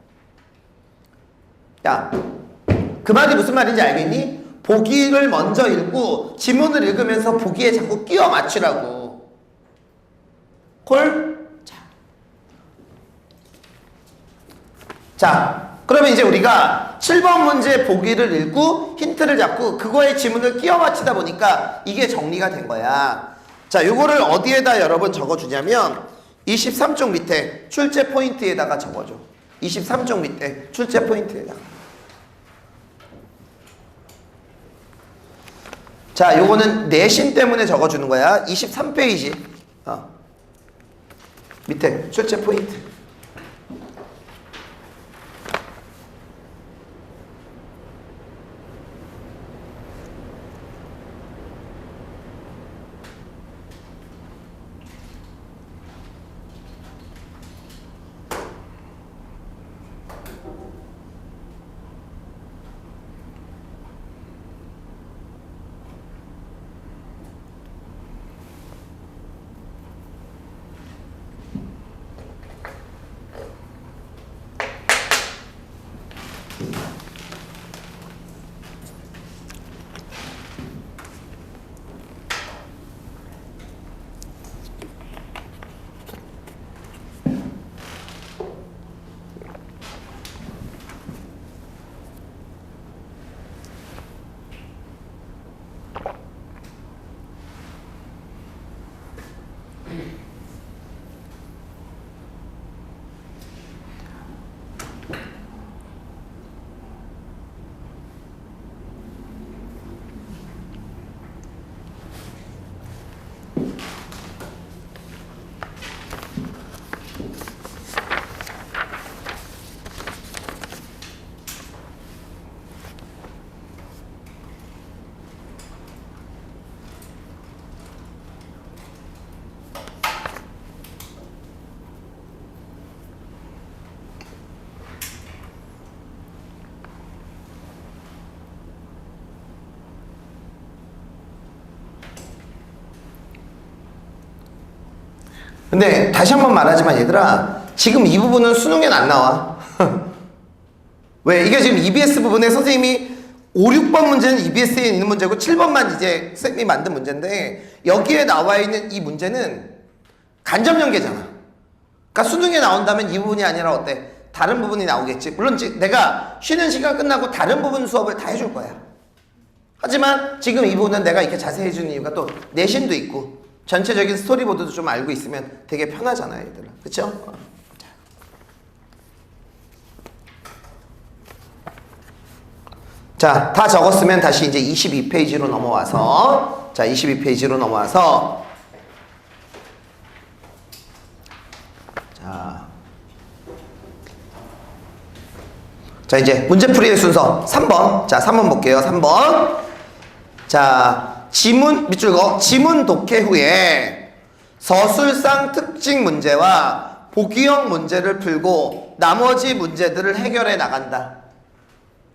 야, 그 말이 무슨 말인지 알겠니? 보기를 먼저 읽고 지문을 읽으면서 보기에 자꾸 끼워 맞추라고. 콜? 자, 그러면 이제 우리가 7번 문제 보기를 읽고 힌트를 잡고 그거에 지문을 끼워 맞추다 보니까 이게 정리가 된 거야. 자, 요거를 어디에다 여러분 적어주냐면 23쪽 밑에 출제 포인트에다가 적어줘. 23쪽 밑에 출제 포인트에다가. 자, 요거는 내신 때문에 적어주는 거야. 23페이지. 밑에 출제 포인트. 근데 다시 한번 말하지만 얘들아, 지금 이 부분은 수능엔 안 나와. 왜? 이게 지금 EBS 부분에 선생님이 5, 6번 문제는 EBS에 있는 문제고 7번만 이제 선생님이 만든 문제인데 여기에 나와 있는 이 문제는 간접 연계잖아. 그러니까 수능에 나온다면 이 부분이 아니라 어때? 다른 부분이 나오겠지. 물론 내가 쉬는 시간 끝나고 다른 부분 수업을 다 해줄 거야. 하지만 지금 이 부분은 내가 이렇게 자세히 해주는 이유가 또 내신도 있고 전체적인 스토리보드도 좀 알고 있으면 되게 편하잖아요, 얘들아. 그쵸? 자, 다 적었으면 다시 이제 22페이지로 넘어와서, 자, 22페이지로 넘어와서, 자, 이제 문제풀이의 순서 3번. 자, 3번 볼게요. 3번. 자, 지문, 밑줄 거, 지문 독해 후에 서술상 특징 문제와 보기형 문제를 풀고 나머지 문제들을 해결해 나간다.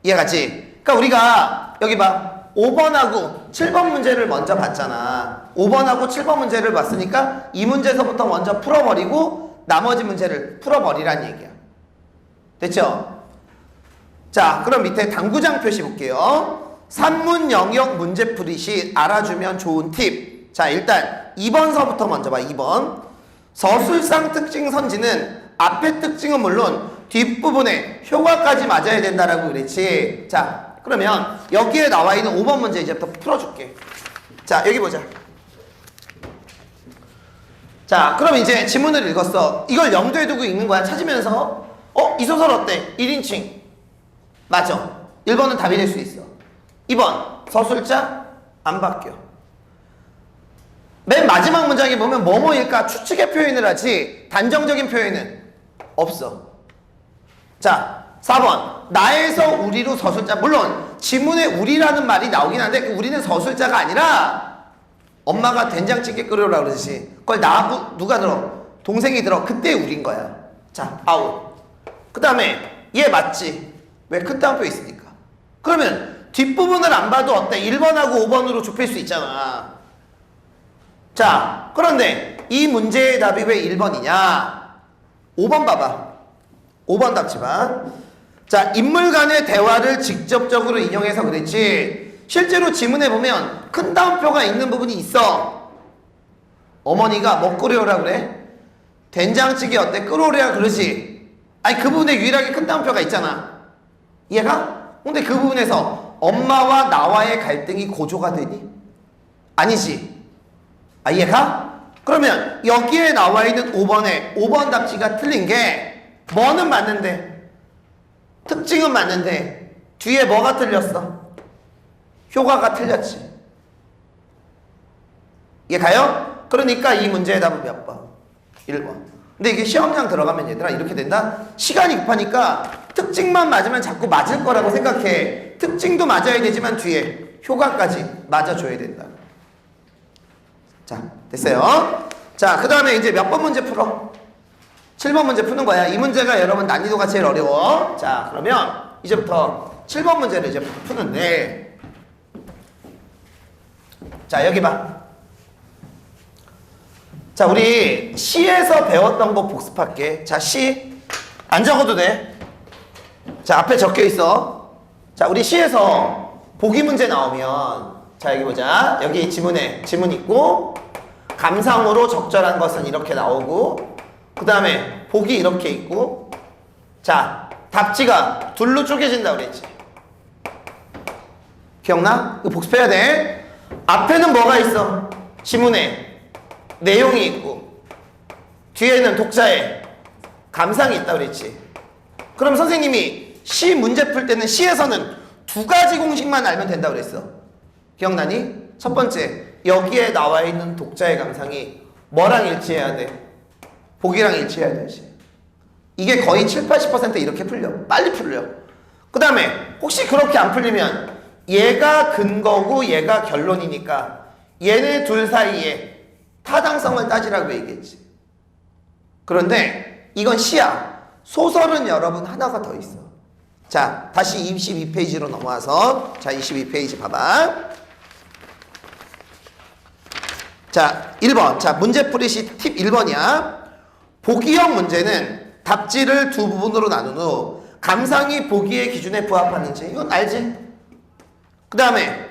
이해가지? 그러니까 우리가 여기 봐. 5번하고 7번 문제를 먼저 봤잖아. 5번하고 7번 문제를 봤으니까 이 문제에서부터 먼저 풀어버리고 나머지 문제를 풀어버리란 얘기야. 됐죠? 자, 그럼 밑에 당구장 표시 볼게요. 산문 영역 문제풀이 시 알아주면 좋은 팁. 자, 일단 2번서부터 먼저 봐. 2번. 서술상 특징 선지는 앞에 특징은 물론 뒷부분에 효과까지 맞아야 된다라고 그랬지. 자, 그러면 여기에 나와 있는 5번 문제 이제부터 풀어줄게. 자, 여기 보자. 자, 그럼 이제 지문을 읽었어. 이걸 염두에 두고 읽는 거야. 찾으면서 이 소설 어때? 1인칭 맞아. 1번은 답이 될 수 있어. 2번 서술자 안 바뀌어. 맨 마지막 문장에 보면 뭐뭐일까 추측의 표현을 하지 단정적인 표현은 없어. 자, 4번 나에서 우리로 서술자. 물론 지문에 우리라는 말이 나오긴 한데 그 우리는 서술자가 아니라 엄마가 된장찌개 끓여라 그러듯이 그걸 나하고 누가 들어? 동생이 들어. 그때 우린 거야. 자, 아웃. 그 다음에 얘 맞지? 왜 큰 따옴표 있으니까. 그러면 뒷부분을 안 봐도 어때? 1번하고 5번으로 좁힐 수 있잖아. 자, 그런데 이 문제의 답이 왜 1번이냐? 5번 봐봐. 5번 답지 봐. 자, 인물 간의 대화를 직접적으로 인용해서 그랬지. 실제로 지문에 보면 큰 따옴표가 있는 부분이 있어. 어머니가 뭐 끓여오라 그래? 된장찌개 어때? 끓여오라 그러지. 아니 그 부분에 유일하게 큰 따옴표가 있잖아. 이해가? 근데 그 부분에서 엄마와 나와의 갈등이 고조가 되니? 아니지. 아, 이해가? 그러면 여기에 나와 있는 5번 답지가 틀린 게 뭐는 맞는데 특징은 맞는데 뒤에 뭐가 틀렸어? 효과가 틀렸지. 이해가요? 그러니까 이 문제의 답은 몇 번? 1번. 근데 이게 시험장 들어가면 얘들아 이렇게 된다? 시간이 급하니까 특징만 맞으면 자꾸 맞을 거라고 생각해. 특징도 맞아야 되지만 뒤에 효과까지 맞아줘야 된다. 자, 됐어요? 자, 그 다음에 이제 몇 번 문제 풀어? 7번 문제 푸는 거야. 이 문제가 여러분 난이도가 제일 어려워. 자, 그러면 이제부터 7번 문제를 이제 푸는데, 자, 여기 봐. 자, 우리 시에서 배웠던 거 복습할게. 자, 시 안 적어도 돼. 자, 앞에 적혀 있어. 자, 우리 시에서 보기 문제 나오면, 자, 여기 보자. 여기 지문에 지문 있고 감상으로 적절한 것은 이렇게 나오고, 그 다음에 보기 이렇게 있고, 자, 답지가 둘로 쪼개진다 그랬지. 기억나? 이거 복습해야 돼. 앞에는 뭐가 있어? 지문에 내용이 있고 뒤에는 독자의 감상이 있다 그랬지. 그럼 선생님이 시 문제 풀 때는 시에서는 두 가지 공식만 알면 된다 그랬어. 기억나니? 첫 번째, 여기에 나와 있는 독자의 감상이 뭐랑 일치해야 돼? 보기랑 일치해야 되지. 이게 거의 7, 80% 이렇게 풀려. 빨리 풀려. 그 다음에 혹시 그렇게 안 풀리면 얘가 근거고 얘가 결론이니까 얘네 둘 사이에 타당성을 따지라고 얘기했지. 그런데 이건 시야. 소설은 여러분 하나가 더 있어. 자, 다시 22페이지로 넘어와서, 자, 22페이지 봐봐. 자, 1번. 자, 문제풀이시 팁 1번이야. 보기형 문제는 답지를 두 부분으로 나눈 후 감상이 보기의 기준에 부합하는지, 이건 알지? 그 다음에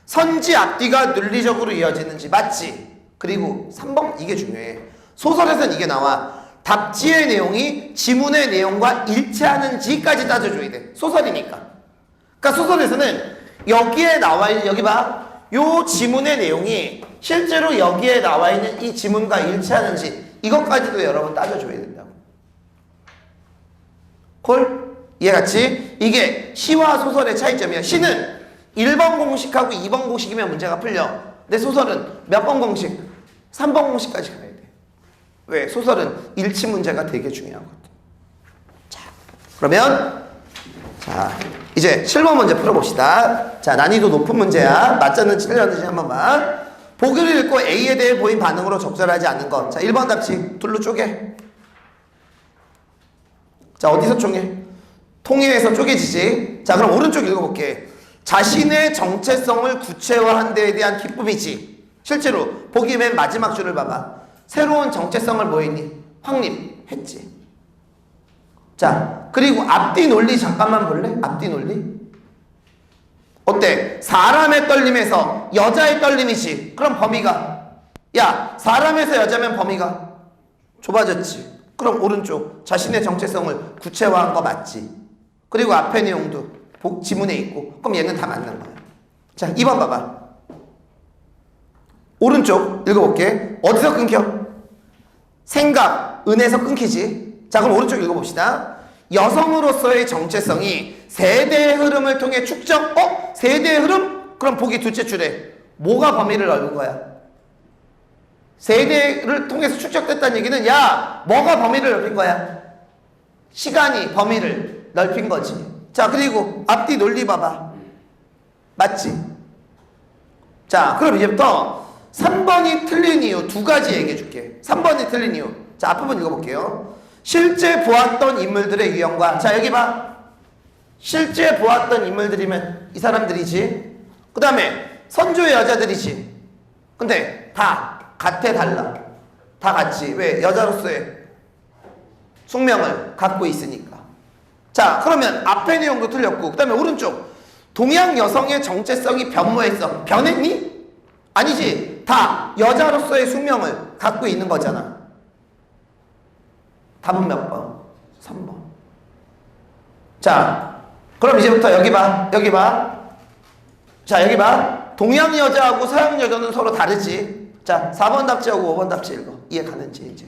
선지 앞뒤가 논리적으로 이어지는지, 맞지? 그리고 3번, 이게 중요해. 소설에서는 이게 나와. 답지의 내용이 지문의 내용과 일치하는지까지 따져줘야 돼. 소설이니까. 그러니까 소설에서는 여기에 나와 있는, 여기 봐. 요 지문의 내용이 실제로 여기에 나와 있는 이 지문과 일치하는지, 이것까지도 여러분 따져줘야 된다고. 콜? 이해갔지? 이게 시와 소설의 차이점이야. 시는 1번 공식하고 2번 공식이면 문제가 풀려. 근데 소설은 몇 번 공식? 3번 공식까지 가야 돼. 왜? 소설은 일치 문제가 되게 중요하거든. 자, 그러면 자, 이제 7번 문제 풀어봅시다. 자, 난이도 높은 문제야. 맞았는지 틀렸는지 한번 봐. 보기를 읽고 A에 대해 보인 반응으로 적절하지 않는 것. 자, 1번 답지 둘로 쪼개. 자, 어디서 쪼개? 통일해서 쪼개지지. 자, 그럼 오른쪽 읽어볼게. 자신의 정체성을 구체화한 데에 대한 기쁨이지. 실제로 보기 맨 마지막 줄을 봐봐. 새로운 정체성을 뭐 했니? 확립했지. 자, 그리고 앞뒤 논리 잠깐만 볼래? 앞뒤 논리? 어때? 사람의 떨림에서 여자의 떨림이지. 그럼 범위가, 야, 사람에서 여자면 범위가 좁아졌지. 그럼 오른쪽 자신의 정체성을 구체화한 거 맞지. 그리고 앞의 내용도 지문에 있고, 그럼 얘는 다 맞는 거야. 자, 2번 봐봐. 오른쪽 읽어볼게. 어디서 끊겨? 생각, 은에서 끊기지. 자, 그럼 오른쪽 읽어봅시다. 여성으로서의 정체성이 세대의 흐름을 통해 축적. 세대의 흐름? 그럼 보기 둘째 줄에 뭐가 범위를 넓은 거야? 세대를 통해서 축적됐다는 얘기는, 야, 뭐가 범위를 넓힌 거야? 시간이 범위를 넓힌 거지. 자, 그리고 앞뒤 논리 봐봐. 맞지? 자, 그럼 이제부터 3번이 틀린 이유 두 가지 얘기해 줄게. 3번이 틀린 이유. 자, 앞부분 읽어볼게요. 실제 보았던 인물들의 유형과, 자, 여기 봐. 실제 보았던 인물들이면 이 사람들이지. 그 다음에 선조의 여자들이지. 근데 다 같아 달라? 다 같이. 왜? 여자로서의 숙명을 갖고 있으니까. 자, 그러면 앞에 내용도 틀렸고, 그 다음에 오른쪽. 동양 여성의 정체성이 변모했어. 변했니? 아니지. 다 여자로서의 숙명을 갖고 있는 거잖아. 답은 몇 번? 3번. 자, 그럼 이제부터 여기 봐. 여기 봐. 자, 여기 봐. 동양 여자하고 서양 여자는 서로 다르지. 자, 4번 답지하고 5번 답지 읽어. 이해 가는지 이제.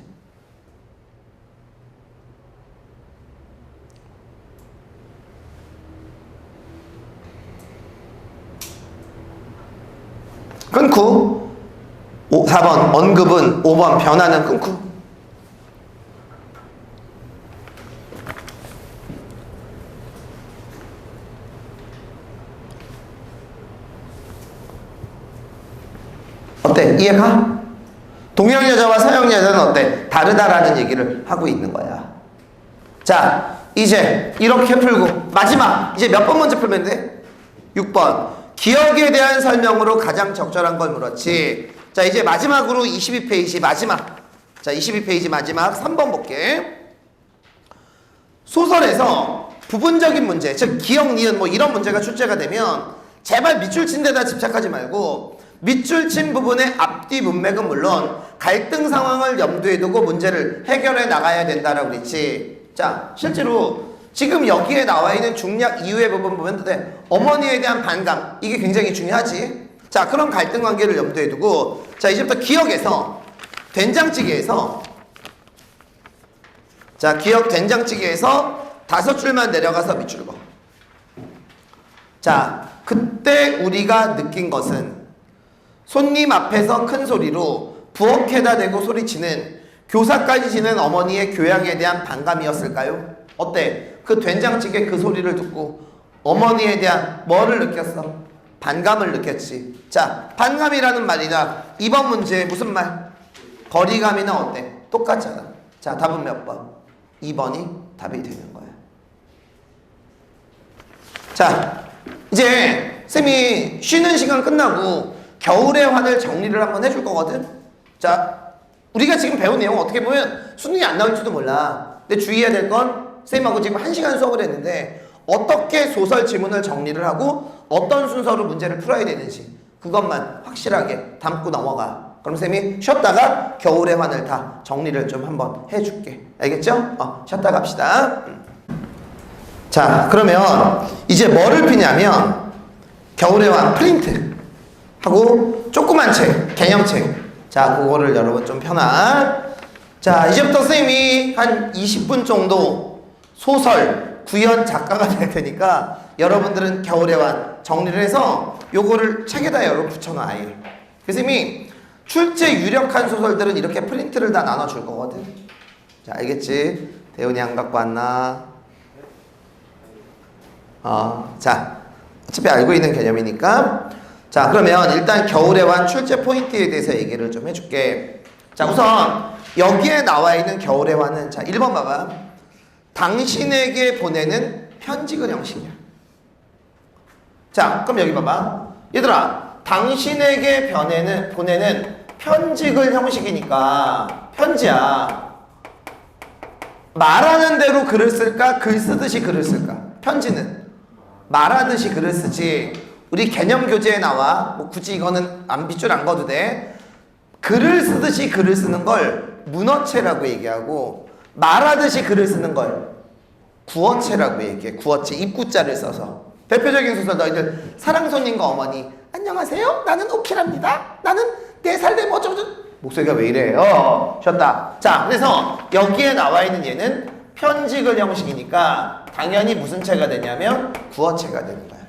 끊고 4번 언급은 5번 변화는 끊고. 어때? 이해가? 동양 여자와 서양 여자는 어때? 다르다라는 얘기를 하고 있는 거야. 자, 이제 이렇게 풀고 마지막 이제 몇 번 먼저 풀면 돼? 6번 기억에 대한 설명으로 가장 적절한 걸 물었지. 자, 이제 마지막으로 22페이지 마지막. 자, 22페이지 마지막 3번 볼게. 소설에서 부분적인 문제, 즉 기억, 니은 뭐 이런 문제가 출제가 되면 제발 밑줄 친 데다 집착하지 말고 밑줄 친 부분의 앞뒤 문맥은 물론 갈등 상황을 염두에 두고 문제를 해결해 나가야 된다라고 그랬지. 자, 실제로 지금 여기에 나와 있는 중략 이후의 부분 보면 돼. 어머니에 대한 반감, 이게 굉장히 중요하지. 자, 그런 갈등 관계를 염두에 두고, 자, 이제부터 기억에서 된장찌개에서, 자, 기억 된장찌개에서 5줄만 내려가서 밑줄 거. 자, 그때 우리가 느낀 것은 손님 앞에서 큰 소리로 부엌에다 대고 소리치는 교사까지 지낸 어머니의 교양에 대한 반감이었을까요? 어때? 그 된장찌개 그 소리를 듣고 어머니에 대한 뭐를 느꼈어? 반감을 느꼈지. 자, 반감이라는 말이다. 이번 문제 무슨 말? 거리감이나 어때? 똑같잖아. 자, 답은 몇 번? 2번이 답이 되는 거야. 자, 이제 쌤이 쉬는 시간 끝나고 겨울의 환을 정리를 한번 해줄 거거든. 자, 우리가 지금 배운 내용 어떻게 보면 수능이 안 나올지도 몰라. 근데 주의해야 될 건 쌤하고 지금 1시간 수업을 했는데 어떻게 소설 지문을 정리를 하고 어떤 순서로 문제를 풀어야 되는지 그것만 확실하게 담고 넘어가. 그럼 쌤이 쉬었다가 겨울의 환을 다 정리를 좀 한번 해줄게. 알겠죠? 쉬었다 갑시다. 자, 그러면 이제 뭐를 피냐면 겨울의 환 프린트 하고 조그만 책, 개념책. 자, 그거를 여러분 좀 편한. 자, 이제부터 쌤이 한 20분 정도 소설, 구연 작가가 될 테니까 여러분들은 겨울의 환 정리를 해서 요거를 책에다 여러분 붙여놔 아예. 그래서 쌤이 출제 유력한 소설들은 이렇게 프린트를 다 나눠줄 거거든. 자, 알겠지? 대훈이 안 갖고 왔나? 자, 어차피 알고 있는 개념이니까. 자, 그러면 일단 겨울의 환 출제 포인트에 대해서 얘기를 좀 해줄게. 자, 우선 여기에 나와 있는 겨울의 환은, 자, 1번 봐봐. 당신에게 보내는 편지글 형식이야. 자, 그럼 여기 봐봐. 얘들아, 당신에게 보내는 편지글 형식이니까 편지야. 말하는 대로 글을 쓸까? 글 쓰듯이 글을 쓸까? 편지는 말하듯이 글을 쓰지. 우리 개념 교재에 나와. 뭐 굳이 이거는 밑줄 안 그어도 돼. 글을 쓰듯이 글을 쓰는 걸 문어체라고 얘기하고 말하듯이 글을 쓰는 걸 구어체라고 얘기해. 구어체, 입구자를 써서. 대표적인 소설 너희들 사랑손님과 어머니. 안녕하세요, 나는 오키랍니다. 나는 4살 되면 어쩌고저쩌고. 목소리가 왜 이래요? 쉬었다. 자, 그래서 여기에 나와 있는 얘는 편지글 형식이니까 당연히 무슨 체가 되냐면 구어체가 되는 거야.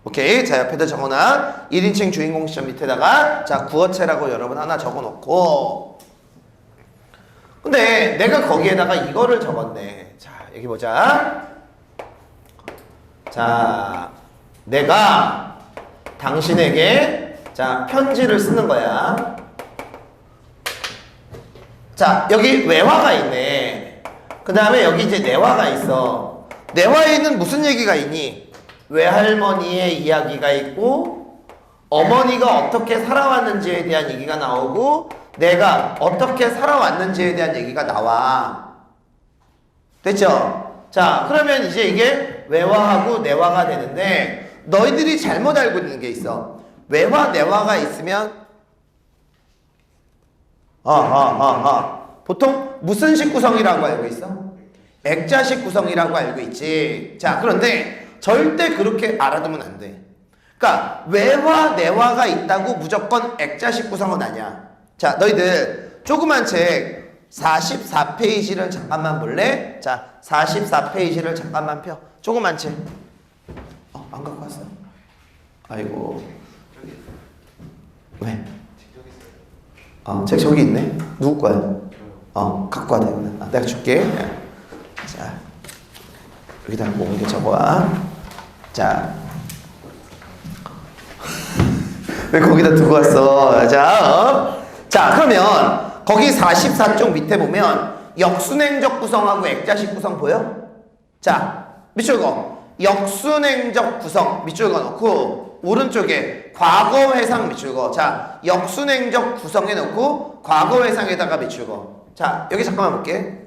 오케이. 자, 옆에다 적어놔. 1인칭 주인공 시점 밑에다가 자, 구어체라고 여러분 하나 적어놓고. 근데 내가 거기에다가 이거를 적었네. 자, 여기 보자. 자, 내가 당신에게 자, 편지를 쓰는 거야. 자, 여기 외화가 있네. 그 다음에 여기 이제 내화가 있어. 내화에는 무슨 얘기가 있니? 외할머니의 이야기가 있고 어머니가 어떻게 살아왔는지에 대한 얘기가 나오고 내가 어떻게 살아왔는지에 대한 얘기가 나와. 됐죠? 자, 그러면 이제 이게 외화하고 내화가 되는데 너희들이 잘못 알고 있는 게 있어. 외화, 내화가 있으면 보통 무슨 식 구성이라고 알고 있어? 액자식 구성이라고 알고 있지. 자, 그런데 절대 그렇게 알아두면 안 돼. 그러니까 외화, 내화가 있다고 무조건 액자식 구성은 아니야. 자, 너희들 조그만 책 44페이지를 잠깐만 볼래? 자, 44페이지를 잠깐만 펴. 조그만 책. 안 갖고 왔어? 아이고. 왜? 책 저기 있네. 누구 거야? 갖고 와야 되구나. 내가 줄게. 자, 여기다 옮겨 적어와. 자, 왜 거기다 두고 왔어? 자, 그러면 거기 44쪽 밑에 보면 역순행적 구성하고 액자식 구성 보여? 자, 밑줄 거. 역순행적 구성 밑줄 거 놓고 오른쪽에 과거 회상 밑줄 거. 자, 역순행적 구성해 놓고 과거 회상에다가 밑줄 거. 자, 여기 잠깐만 볼게.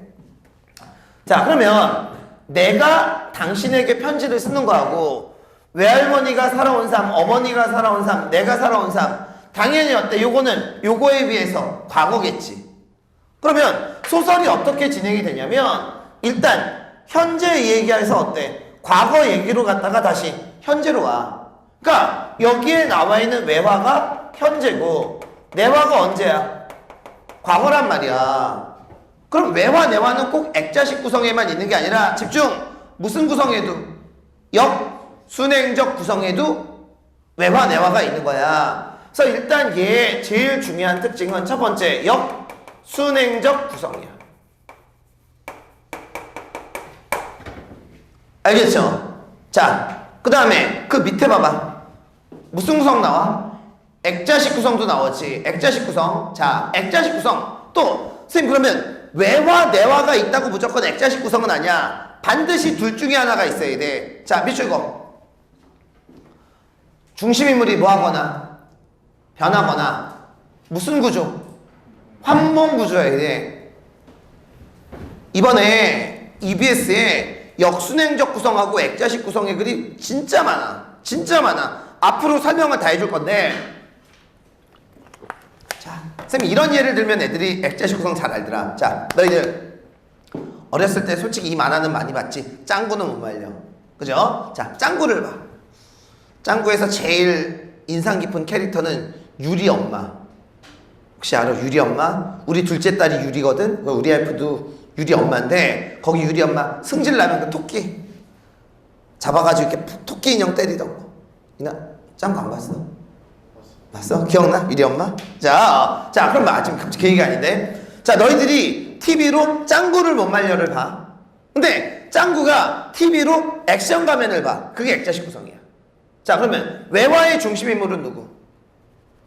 자, 그러면 내가 당신에게 편지를 쓰는 거하고 외할머니가 살아온 삶, 어머니가 살아온 삶, 내가 살아온 삶, 당연히 어때? 요거는 요거에 비해서 과거겠지. 그러면 소설이 어떻게 진행이 되냐면 일단 현재 얘기해서 어때? 과거 얘기로 갔다가 다시 현재로 와. 그러니까 여기에 나와 있는 외화가 현재고 내화가 언제야? 과거란 말이야. 그럼 외화, 내화는 꼭 액자식 구성에만 있는 게 아니라 집중! 무슨 구성에도 역순행적 구성에도 외화, 내화가 있는 거야. 그래서 일단 얘의 제일 중요한 특징은 첫 번째 역순행적 구성이야. 알겠죠? 자, 그 다음에 그 밑에 봐봐. 무슨 구성 나와? 액자식 구성도 나오지. 액자식 구성. 자, 액자식 구성. 또 선생님 그러면 외화, 내화가 있다고 무조건 액자식 구성은 아니야. 반드시 둘 중에 하나가 있어야 돼. 자, 밑줄 거. 중심인물이 뭐하거나 변하거나 무슨 구조? 환몽 구조여야 돼. 이번에 EBS에 역순행적 구성하고 액자식 구성의 글이 진짜 많아. 진짜 많아. 앞으로 설명을 다 해줄 건데 자, 쌤이 이런 예를 들면 애들이 액자식 구성 잘 알더라. 자, 너희들 어렸을 때 솔직히 이 만화는 많이 봤지? 짱구는 못 말려. 그죠? 자, 짱구를 봐. 짱구에서 제일 인상 깊은 캐릭터는 유리 엄마. 혹시 알아? 유리 엄마? 우리 둘째 딸이 유리거든? 우리 와이프도 유리 엄마인데 거기 유리 엄마 승질 나면 그 토끼 잡아가지고 이렇게 토끼 인형 때리던 거. 이나 짱구 안 봤어? 봤어? 기억나? 유리 엄마? 자, 그럼 지금 갑자기 그 얘기가 아닌데. 자, 너희들이 TV로 짱구를 못 말려를 봐. 근데 짱구가 TV로 액션 가면을 봐. 그게 액자식 구성이야. 자, 그러면 외화의 중심 인물은 누구?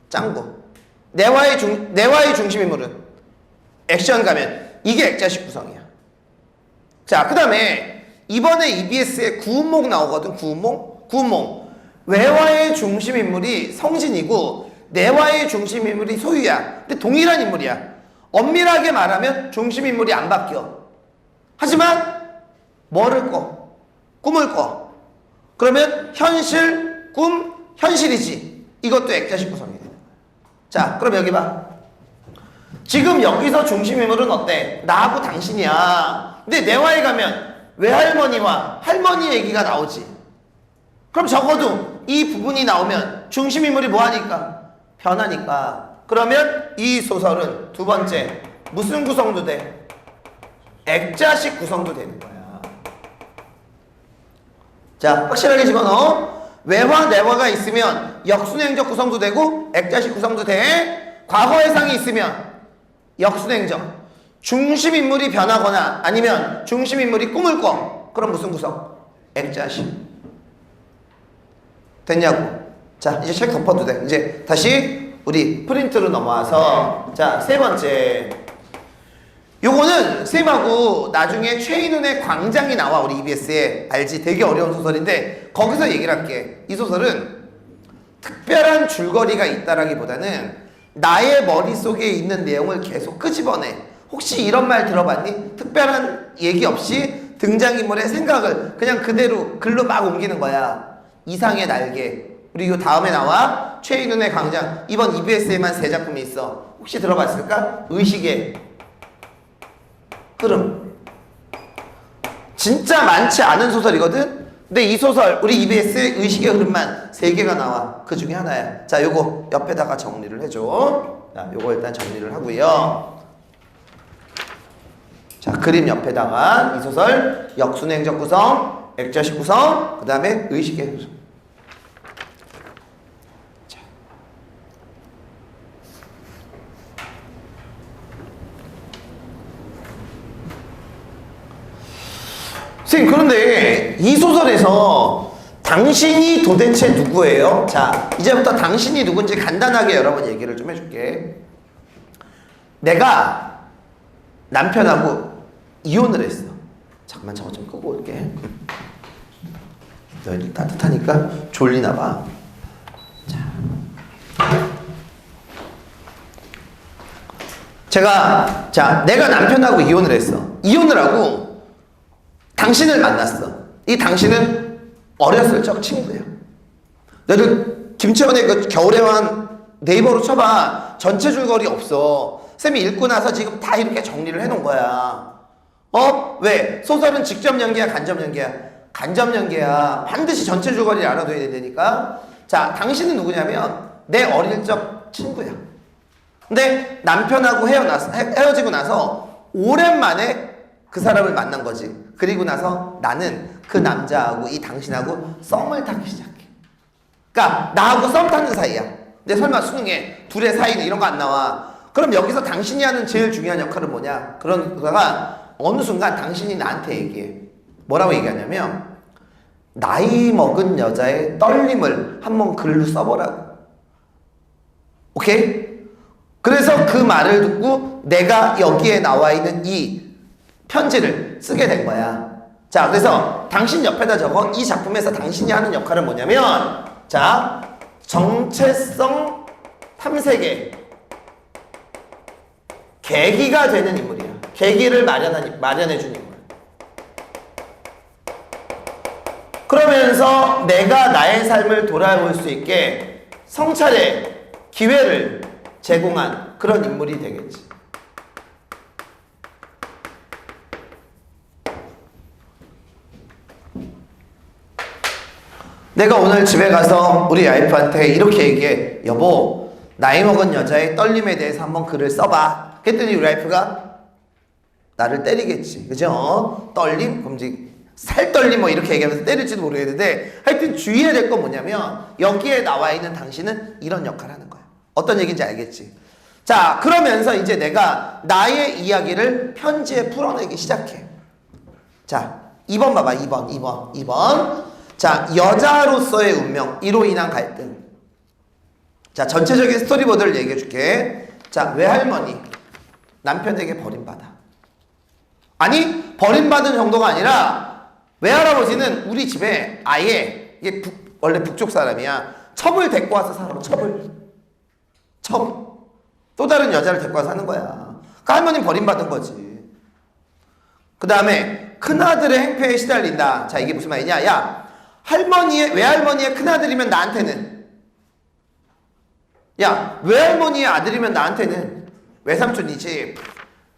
짱구. 내화의 중심 인물은 액션 가면. 이게 액자식 구성이야. 자, 그 다음에 이번에 EBS에 구운몽 나오거든. 구운몽. 외화의 중심 인물이 성진이고 내화의 중심 인물이 소유야. 근데 동일한 인물이야. 엄밀하게 말하면 중심 인물이 안 바뀌어. 하지만 뭐를 꿔? 꿈을 꿔. 그러면 현실, 꿈, 현실이지. 이것도 액자식 구성이 되는 거야. 자, 그럼 여기 봐. 지금 여기서 중심 인물은 어때? 나하고 당신이야. 근데 내화에 가면 외할머니와 할머니 얘기가 나오지. 그럼 적어도 이 부분이 나오면 중심 인물이 뭐하니까? 변하니까. 그러면 이 소설은 두 번째 무슨 구성도 돼? 액자식 구성도 되는 거야. 자, 확실하게 집어넣어. 외화, 내화가 있으면 역순행적 구성도 되고 액자식 구성도 돼. 과거 해상이 있으면 역순행적. 중심 인물이 변하거나 아니면 중심 인물이 꿈을 꿔. 그럼 무슨 구성? 액자식. 됐냐고. 자, 이제 책 덮어도 돼. 이제 다시 우리 프린트로 넘어와서 자, 세 번째. 요거는 쌤하고 나중에 최인훈의 광장이 나와. 우리 EBS에 알지? 되게 어려운 소설인데 거기서 얘기를 할게. 이 소설은 특별한 줄거리가 있다라기보다는 나의 머릿속에 있는 내용을 계속 끄집어내. 혹시 이런 말 들어봤니? 특별한 얘기 없이 등장인물의 생각을 그냥 그대로 글로 막 옮기는 거야. 이상의 날개. 그리고 다음에 나와 최인훈의 광장. 이번 EBS에만 3작품이 있어. 혹시 들어봤을까? 의식의 흐름. 진짜 많지 않은 소설이거든? 근데 이 소설 우리 EBS의 의식의 흐름만 3개가 나와. 그 중에 하나야. 자, 요거 옆에다가 정리를 해줘. 자, 요거 일단 정리를 하고요. 자, 그림 옆에다가 이 소설 역순행적 구성, 액자식 구성, 그 다음에 의식의 흐름. 자. 선생님, 그런데 이 소설에서 당신이 도대체 누구예요? 자, 이제부터 당신이 누군지 간단하게 여러분 얘기를 좀 해줄게. 내가 남편하고 이혼을 했어. 잠깐만 저거 좀 끄고 올게. 여기 따뜻하니까 졸리나 봐. 자, 내가 남편하고 이혼을 했어. 이혼을 하고 당신을 만났어. 이 당신은 어렸을 적 친구야. 너들 김채원의 그 겨울의 왕 네이버로 쳐봐. 전체 줄거리 없어. 쌤이 읽고 나서 지금 다 이렇게 정리를 해놓은 거야. 왜? 소설은 직접 연기야, 간접 연기야? 간접 연기야. 반드시 전체 줄거리를 알아둬야 되니까. 자, 당신은 누구냐면 내 어릴 적 친구야. 근데 남편하고 헤어지고 나서 오랜만에 그 사람을 만난 거지. 그리고 나서 나는 그 남자하고 이 당신하고 썸을 타기 시작해. 그러니까 나하고 썸 타는 사이야. 근데 설마 수능에 둘의 사이는 이런 거 안 나와. 그럼 여기서 당신이 하는 제일 중요한 역할은 뭐냐? 그러다가 어느 순간 당신이 나한테 얘기해. 뭐라고 얘기하냐면 나이 먹은 여자의 떨림을 한번 글로 써보라고. 오케이? 그래서 그 말을 듣고 내가 여기에 나와 있는 이 편지를 쓰게 된 거야. 자, 그래서 당신 옆에다 적어. 이 작품에서 당신이 하는 역할은 뭐냐면, 자, 정체성 탐색의 계기가 되는 인물이야. 계기를 마련해주는 인물. 그러면서 내가 나의 삶을 돌아볼 수 있게 성찰의 기회를 제공한 그런 인물이 되겠지. 내가 오늘 집에 가서 우리 와이프한테 이렇게 얘기해. 여보, 나이 먹은 여자의 떨림에 대해서 한번 글을 써봐. 그랬더니 우리 와이프가 나를 때리겠지. 그죠? 떨림? 그럼 이제 살떨림 뭐 이렇게 얘기하면서 때릴지도 모르겠는데, 하여튼 주의해야 될 건 뭐냐면 여기에 나와 있는 당신은 이런 역할을 하는 거야. 어떤 얘기인지 알겠지? 자, 그러면서 이제 내가 나의 이야기를 편지에 풀어내기 시작해. 자, 2번 봐봐. 2번. 자, 여자로서의 운명, 이로 인한 갈등. 자, 전체적인 스토리보드를 얘기해 줄게. 자, 외할머니, 남편에게 버림받아. 아니, 버림받은 정도가 아니라 외할아버지는 우리 집에 아예, 이게 원래 북쪽 사람이야. 첩을 데리고 와서 살아. 첩. 또 다른 여자를 데리고 와서 사는 거야. 그러니까 할머니는 버림받은 거지. 그 다음에 큰아들의 행패에 시달린다. 자, 이게 무슨 말이냐? 야, 외할머니의 큰아들이면 나한테는, 야, 외할머니의 아들이면 나한테는 외삼촌이지.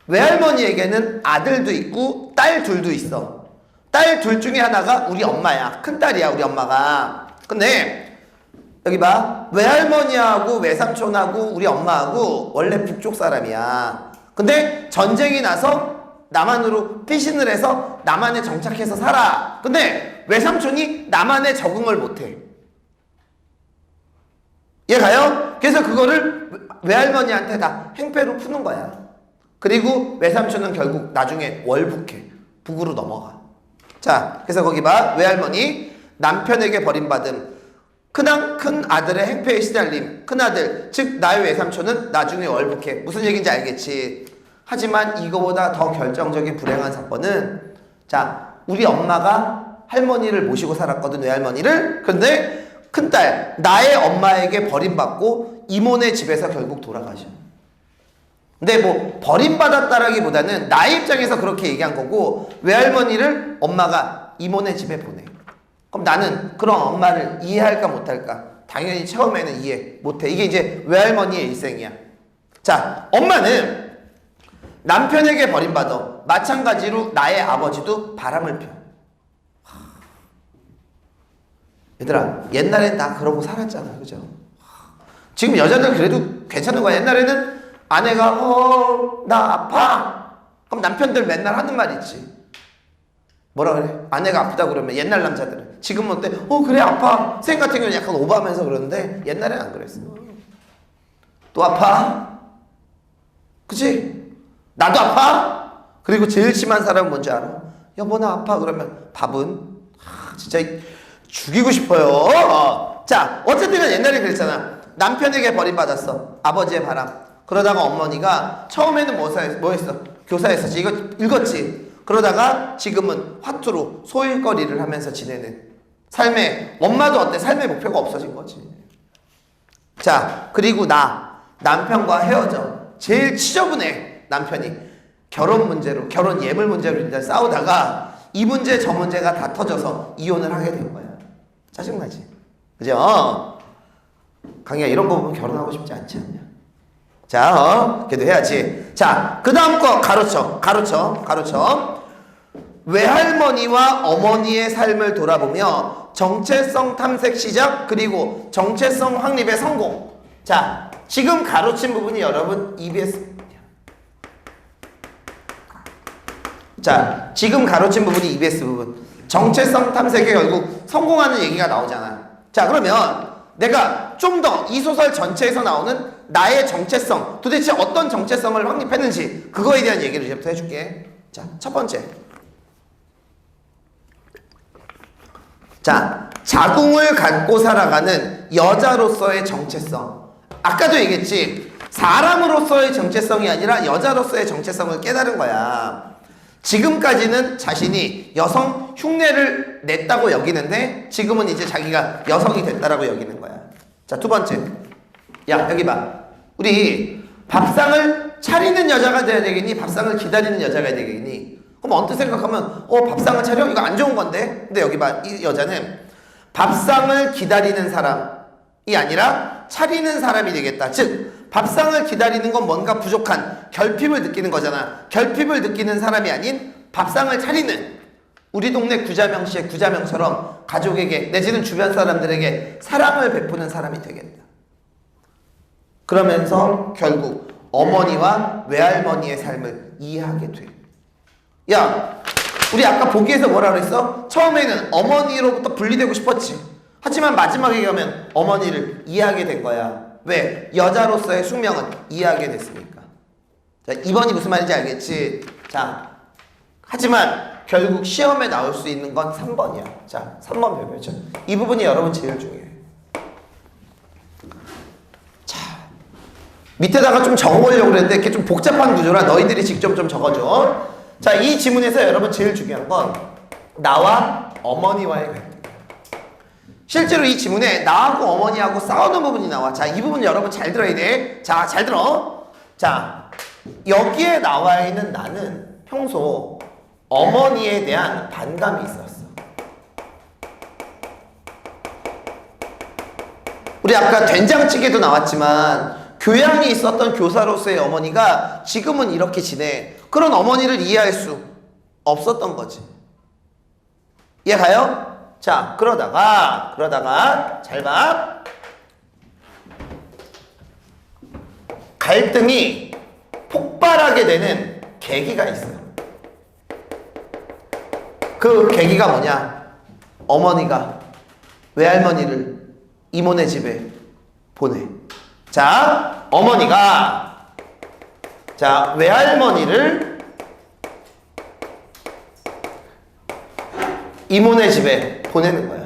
외할머니에게는 아들도 있고 딸 둘도 있어. 딸 둘 중에 하나가 우리 엄마야. 큰딸이야, 우리 엄마가. 근데 여기 봐. 외할머니하고 외삼촌하고 우리 엄마하고 원래 북쪽 사람이야. 근데 전쟁이 나서 남한으로 피신을 해서 남한에 정착해서 살아. 근데 외삼촌이 남한에 적응을 못해. 이해 가요? 그래서 그거를 외할머니한테 다 행패로 푸는 거야. 그리고 외삼촌은 결국 나중에 월북해. 북으로 넘어가. 자, 그래서 거기 봐. 외할머니, 남편에게 버림받음, 큰 아들의 행패에 시달림, 큰아들, 즉 나의 외삼촌은 나중에 월북해. 무슨 얘기인지 알겠지? 하지만 이거보다 더 결정적인 불행한 사건은, 자, 우리 엄마가 할머니를 모시고 살았거든, 외할머니를. 근데 큰딸, 나의 엄마에게 버림받고 이모네 집에서 결국 돌아가셔. 근데 뭐 버림받았다라기보다는 나의 입장에서 그렇게 얘기한 거고, 외할머니를 엄마가 이모네 집에 보내. 그럼 나는 그런 엄마를 이해할까 못할까? 당연히 처음에는 이해 못해. 이게 이제 외할머니의 일생이야. 자, 엄마는 남편에게 버림받아. 마찬가지로 나의 아버지도 바람을 펴. 얘들아, 옛날엔 다 그러고 살았잖아, 그죠? 지금 여자들 그래도 괜찮은 거야. 옛날에는 아내가 나 아파. 그럼 남편들 맨날 하는 말 있지. 뭐라 그래? 아내가 아프다 그러면 옛날 남자들은. 지금은 어때? 그래 아파. 생 같은 경우는 약간 오버하면서 그러는데 옛날엔 안 그랬어. 또 아파? 그치? 나도 아파? 그리고 제일 심한 사람은 뭔지 알아? 여보 나 아파. 그러면 밥은? 진짜 죽이고 싶어요. 자, 어쨌든 옛날에 그랬잖아. 남편에게 버림받았어. 아버지의 바람. 그러다가 어머니가 처음에는 뭐 했어? 교사했었지. 이거 읽었지? 그러다가 지금은 화투로 소일거리를 하면서 지내는 삶의, 엄마도 어때? 삶의 목표가 없어진 거지. 자, 그리고 남편과 헤어져. 제일 지저분해. 남편이 결혼 문제로, 결혼 예물 문제로 일단 싸우다가 이 문제 저 문제가 다 터져서 이혼을 하게 된 거야. 짜증나지? 그죠? 강희야, 이런 거 보면 결혼하고 싶지 않지 않냐? 자, 그래도 해야지. 자, 그 다음 거 가로쳐. 외할머니와 어머니의 삶을 돌아보며 정체성 탐색 시작, 그리고 정체성 확립의 성공. 자, 지금 가로친 부분이 여러분 EBS. 자, 지금 가로친 부분이 EBS 부분. 정체성 탐색에 결국 성공하는 얘기가 나오잖아. 자, 그러면 내가 좀 더 이 소설 전체에서 나오는 나의 정체성, 도대체 어떤 정체성을 확립했는지 그거에 대한 얘기를 이제부터 해줄게. 자, 첫 번째. 자, 자궁을 갖고 살아가는 여자로서의 정체성. 아까도 얘기했지. 사람으로서의 정체성이 아니라 여자로서의 정체성을 깨달은 거야. 지금까지는 자신이 여성 흉내를 냈다고 여기는데 지금은 이제 자기가 여성이 됐다라고 여기는 거야. 자, 두 번째. 야, 여기 봐. 우리 밥상을 차리는 여자가 돼야 되겠니? 밥상을 기다리는 여자가 돼야 되겠니? 그럼 언뜻 생각하면 밥상을 차려? 이거 안 좋은 건데? 근데 여기 봐. 이 여자는 밥상을 기다리는 사람이 아니라 차리는 사람이 되겠다. 즉 밥상을 기다리는 건 뭔가 부족한 결핍을 느끼는 거잖아. 결핍을 느끼는 사람이 아닌 밥상을 차리는, 우리 동네 구자명씨의 구자명처럼 가족에게 내지는 주변 사람들에게 사랑을 베푸는 사람이 되겠다. 그러면서 결국 어머니와 외할머니의 삶을 이해하게 돼. 야, 우리 아까 보기에서 뭐라 그랬어? 처음에는 어머니로부터 분리되고 싶었지. 하지만 마지막에 가면 어머니를 이해하게 된 거야. 왜? 여자로서의 숙명은 이해하게 됐으니까. 자, 2번이 무슨 말인지 알겠지? 자, 하지만 결국 시험에 나올 수 있는 건 3번이야. 자, 3번 별표죠. 이 부분이 여러분 제일 중요해. 자, 밑에다가 좀 적어보려고 그랬는데 이렇게 좀 복잡한 구조라 너희들이 직접 좀 적어줘. 자, 이 지문에서 여러분 제일 중요한 건 나와 어머니와의 갈등. 실제로 이 지문에 나하고 어머니하고 싸우는 부분이 나와. 자, 이 부분 여러분 잘 들어야 돼. 자, 잘 들어. 자, 여기에 나와 있는 나는 평소 어머니에 대한 반감이 있었어. 우리 아까 된장찌개도 나왔지만 교양이 있었던 교사로서의 어머니가 지금은 이렇게 지내. 그런 어머니를 이해할 수 없었던 거지. 이해가요? 자, 그러다가 잘 봐. 갈등이 폭발하게 되는 계기가 있어요. 그 계기가 뭐냐? 어머니가 외할머니를 이모네 집에 보내. 자, 어머니가 외할머니를 이모네 집에 보내는 거야.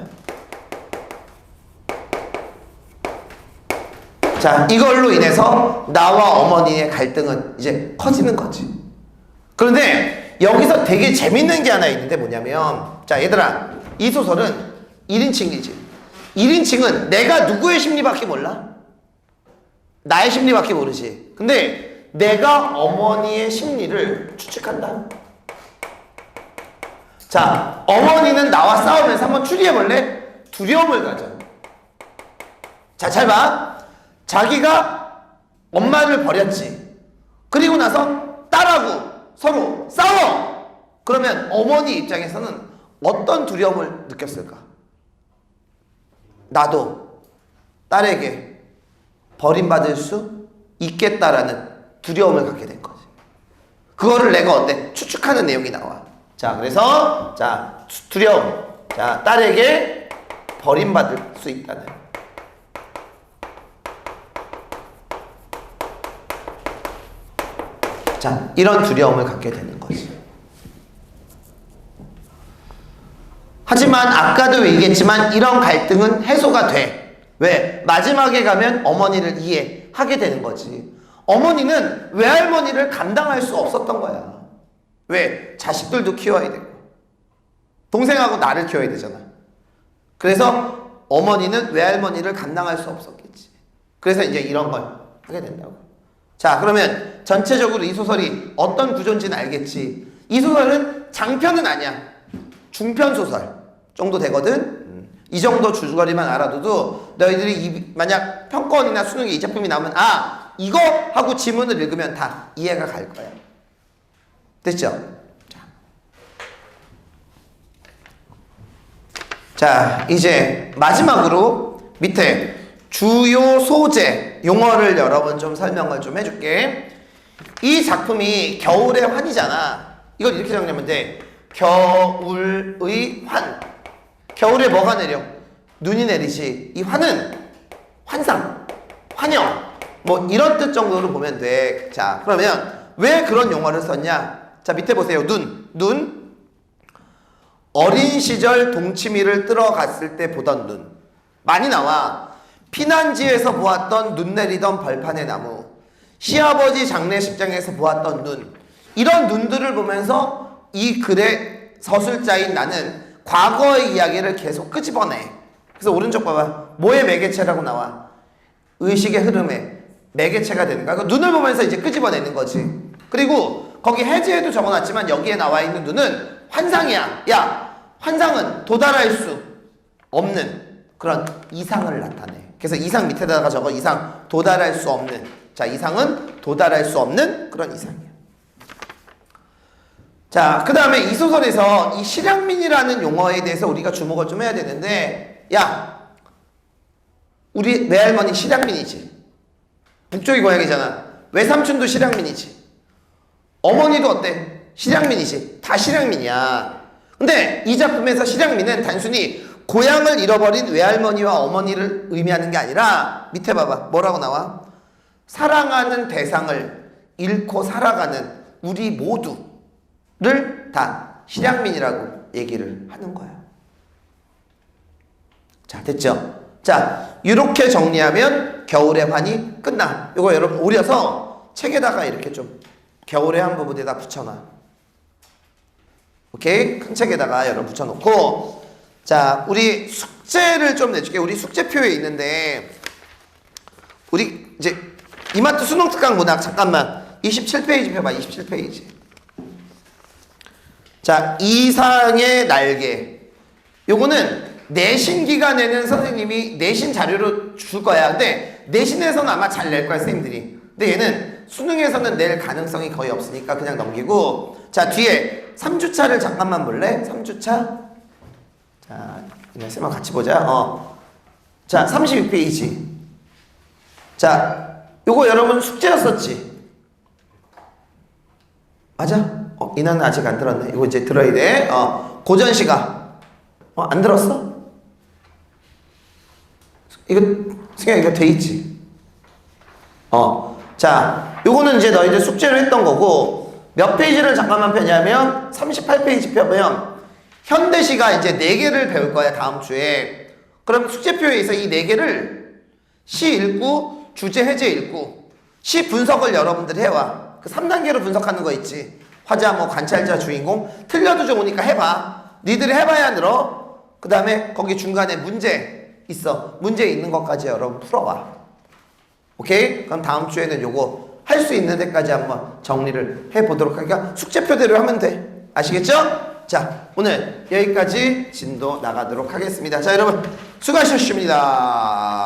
자, 이걸로 인해서 나와 어머니의 갈등은 이제 커지는 거지. 그런데 여기서 되게 재밌는 게 하나 있는데 뭐냐면, 자, 얘들아, 이 소설은 1인칭이지. 1인칭은 내가 누구의 심리밖에 몰라? 나의 심리밖에 모르지. 근데 내가 어머니의 심리를 추측한다. 자, 어머니는 나와 싸우면서 한번 추리해볼래? 두려움을 가져. 자, 잘 봐. 자기가 엄마를 버렸지. 그리고 나서 딸하고 서로 싸워. 그러면 어머니 입장에서는 어떤 두려움을 느꼈을까? 나도 딸에게 버림받을 수 있겠다라는 두려움을 갖게 된 거지. 그거를 내가 어때? 추측하는 내용이 나와. 자, 그래서 자, 두려움. 자, 딸에게 버림받을 수 있다는. 자, 이런 두려움을 갖게 되는 거지. 하지만 아까도 얘기했지만 이런 갈등은 해소가 돼. 왜? 마지막에 가면 어머니를 이해하게 되는 거지. 어머니는 외할머니를 감당할 수 없었던 거야. 왜? 자식들도 키워야 되고 동생하고 나를 키워야 되잖아. 그래서 어머니는 외할머니를 감당할 수 없었겠지. 그래서 이제 이런 걸 하게 된다고. 자, 그러면 전체적으로 이 소설이 어떤 구조인지는 알겠지. 이 소설은 장편은 아니야. 중편 소설 정도 되거든. 이 정도 줄거리만 알아둬도 너희들이 만약 평가원이나 수능에 이 작품이 나오면 아, 이거 하고 지문을 읽으면 다 이해가 갈 거야. 됐죠? 자, 이제 마지막으로 밑에 주요 소재 용어를 여러분 좀 설명을 좀 해줄게. 이 작품이 겨울의 환이잖아. 이걸 이렇게 정리하면 돼. 겨울의 환. 겨울에 뭐가 내려? 눈이 내리지. 이 환은 환상, 환영 뭐 이런 뜻 정도로 보면 돼. 자, 그러면 왜 그런 용어를 썼냐? 자, 밑에 보세요. 눈. 어린 시절 동치미를 뜨러 갔을 때 보던 눈. 많이 나와. 피난지에서 보았던 눈 내리던 벌판의 나무. 시아버지 장례식장에서 보았던 눈. 이런 눈들을 보면서 이 글의 서술자인 나는 과거의 이야기를 계속 끄집어내. 그래서 오른쪽 봐봐. 뭐의 매개체라고 나와? 의식의 흐름에 매개체가 되는 거야. 눈을 보면서 이제 끄집어내는 거지. 그리고 거기 해지에도 적어놨지만 여기에 나와 있는 눈은 환상이야. 야, 환상은 도달할 수 없는 그런 이상을 나타내. 그래서 이상 밑에다가 적어. 이상, 도달할 수 없는. 자, 이상은 도달할 수 없는 그런 이상이야. 자, 그 다음에 이 소설에서 이 실향민이라는 용어에 대해서 우리가 주목을 좀 해야 되는데, 야, 우리 외할머니 실향민이지. 북쪽이 고향이잖아. 외삼촌도 실향민이지. 어머니도 어때? 실향민이지. 다 실향민이야. 근데 이 작품에서 실향민은 단순히 고향을 잃어버린 외할머니와 어머니를 의미하는 게 아니라 밑에 봐봐. 뭐라고 나와? 사랑하는 대상을 잃고 살아가는 우리 모두를 다 실향민이라고 얘기를 하는 거야. 자, 됐죠? 자, 이렇게 정리하면 겨울의 환이 끝나. 이거 여러분 오려서 책에다가 이렇게 좀 겨울의 한 부분에다 붙여놔. 오케이? 큰 책에다가 여러분 붙여놓고, 자, 우리 숙제를 좀 내줄게. 우리 숙제표에 있는데, 우리 이제 이마트 수능 특강 문학 잠깐만 27페이지 펴봐. 27페이지. 자, 이상의 날개. 요거는 내신 기간에는 선생님이 내신 자료로 줄 거야. 근데 내신에서는 아마 잘 낼 거야, 선생님들이. 근데 얘는 수능에서는 낼 가능성이 거의 없으니까 그냥 넘기고. 자, 뒤에 3주차를 잠깐만 볼래? 3주차. 자, 쌤하고 같이 보자. 자, 32페이지. 자, 요거 여러분 숙제였었지? 맞아? 이나는 아직 안 들었네. 이거 이제 들어야 돼. 고전시가. 안 들었어? 이거, 승현아, 이거 돼 있지? 자, 요거는 이제 너희들 숙제를 했던 거고, 몇 페이지를 잠깐만 펴냐면, 38페이지 펴면, 현대시가 이제 4개를 배울 거야, 다음 주에. 그럼 숙제표에 있어 이 4개를 시 읽고, 주제 해제 읽고, 시 분석을 여러분들이 해와. 그 3단계로 분석하는 거 있지. 화자, 뭐, 관찰자, 주인공. 틀려도 좋으니까 해봐. 니들이 해봐야 늘어. 그 다음에 거기 중간에 문제 있어. 문제 있는 것까지 여러분 풀어봐. 오케이? 그럼 다음 주에는 요거 할 수 있는 데까지 한번 정리를 해보도록 하니까 숙제표대로 하면 돼. 아시겠죠? 자, 오늘 여기까지 진도 나가도록 하겠습니다. 자, 여러분 수고하셨습니다.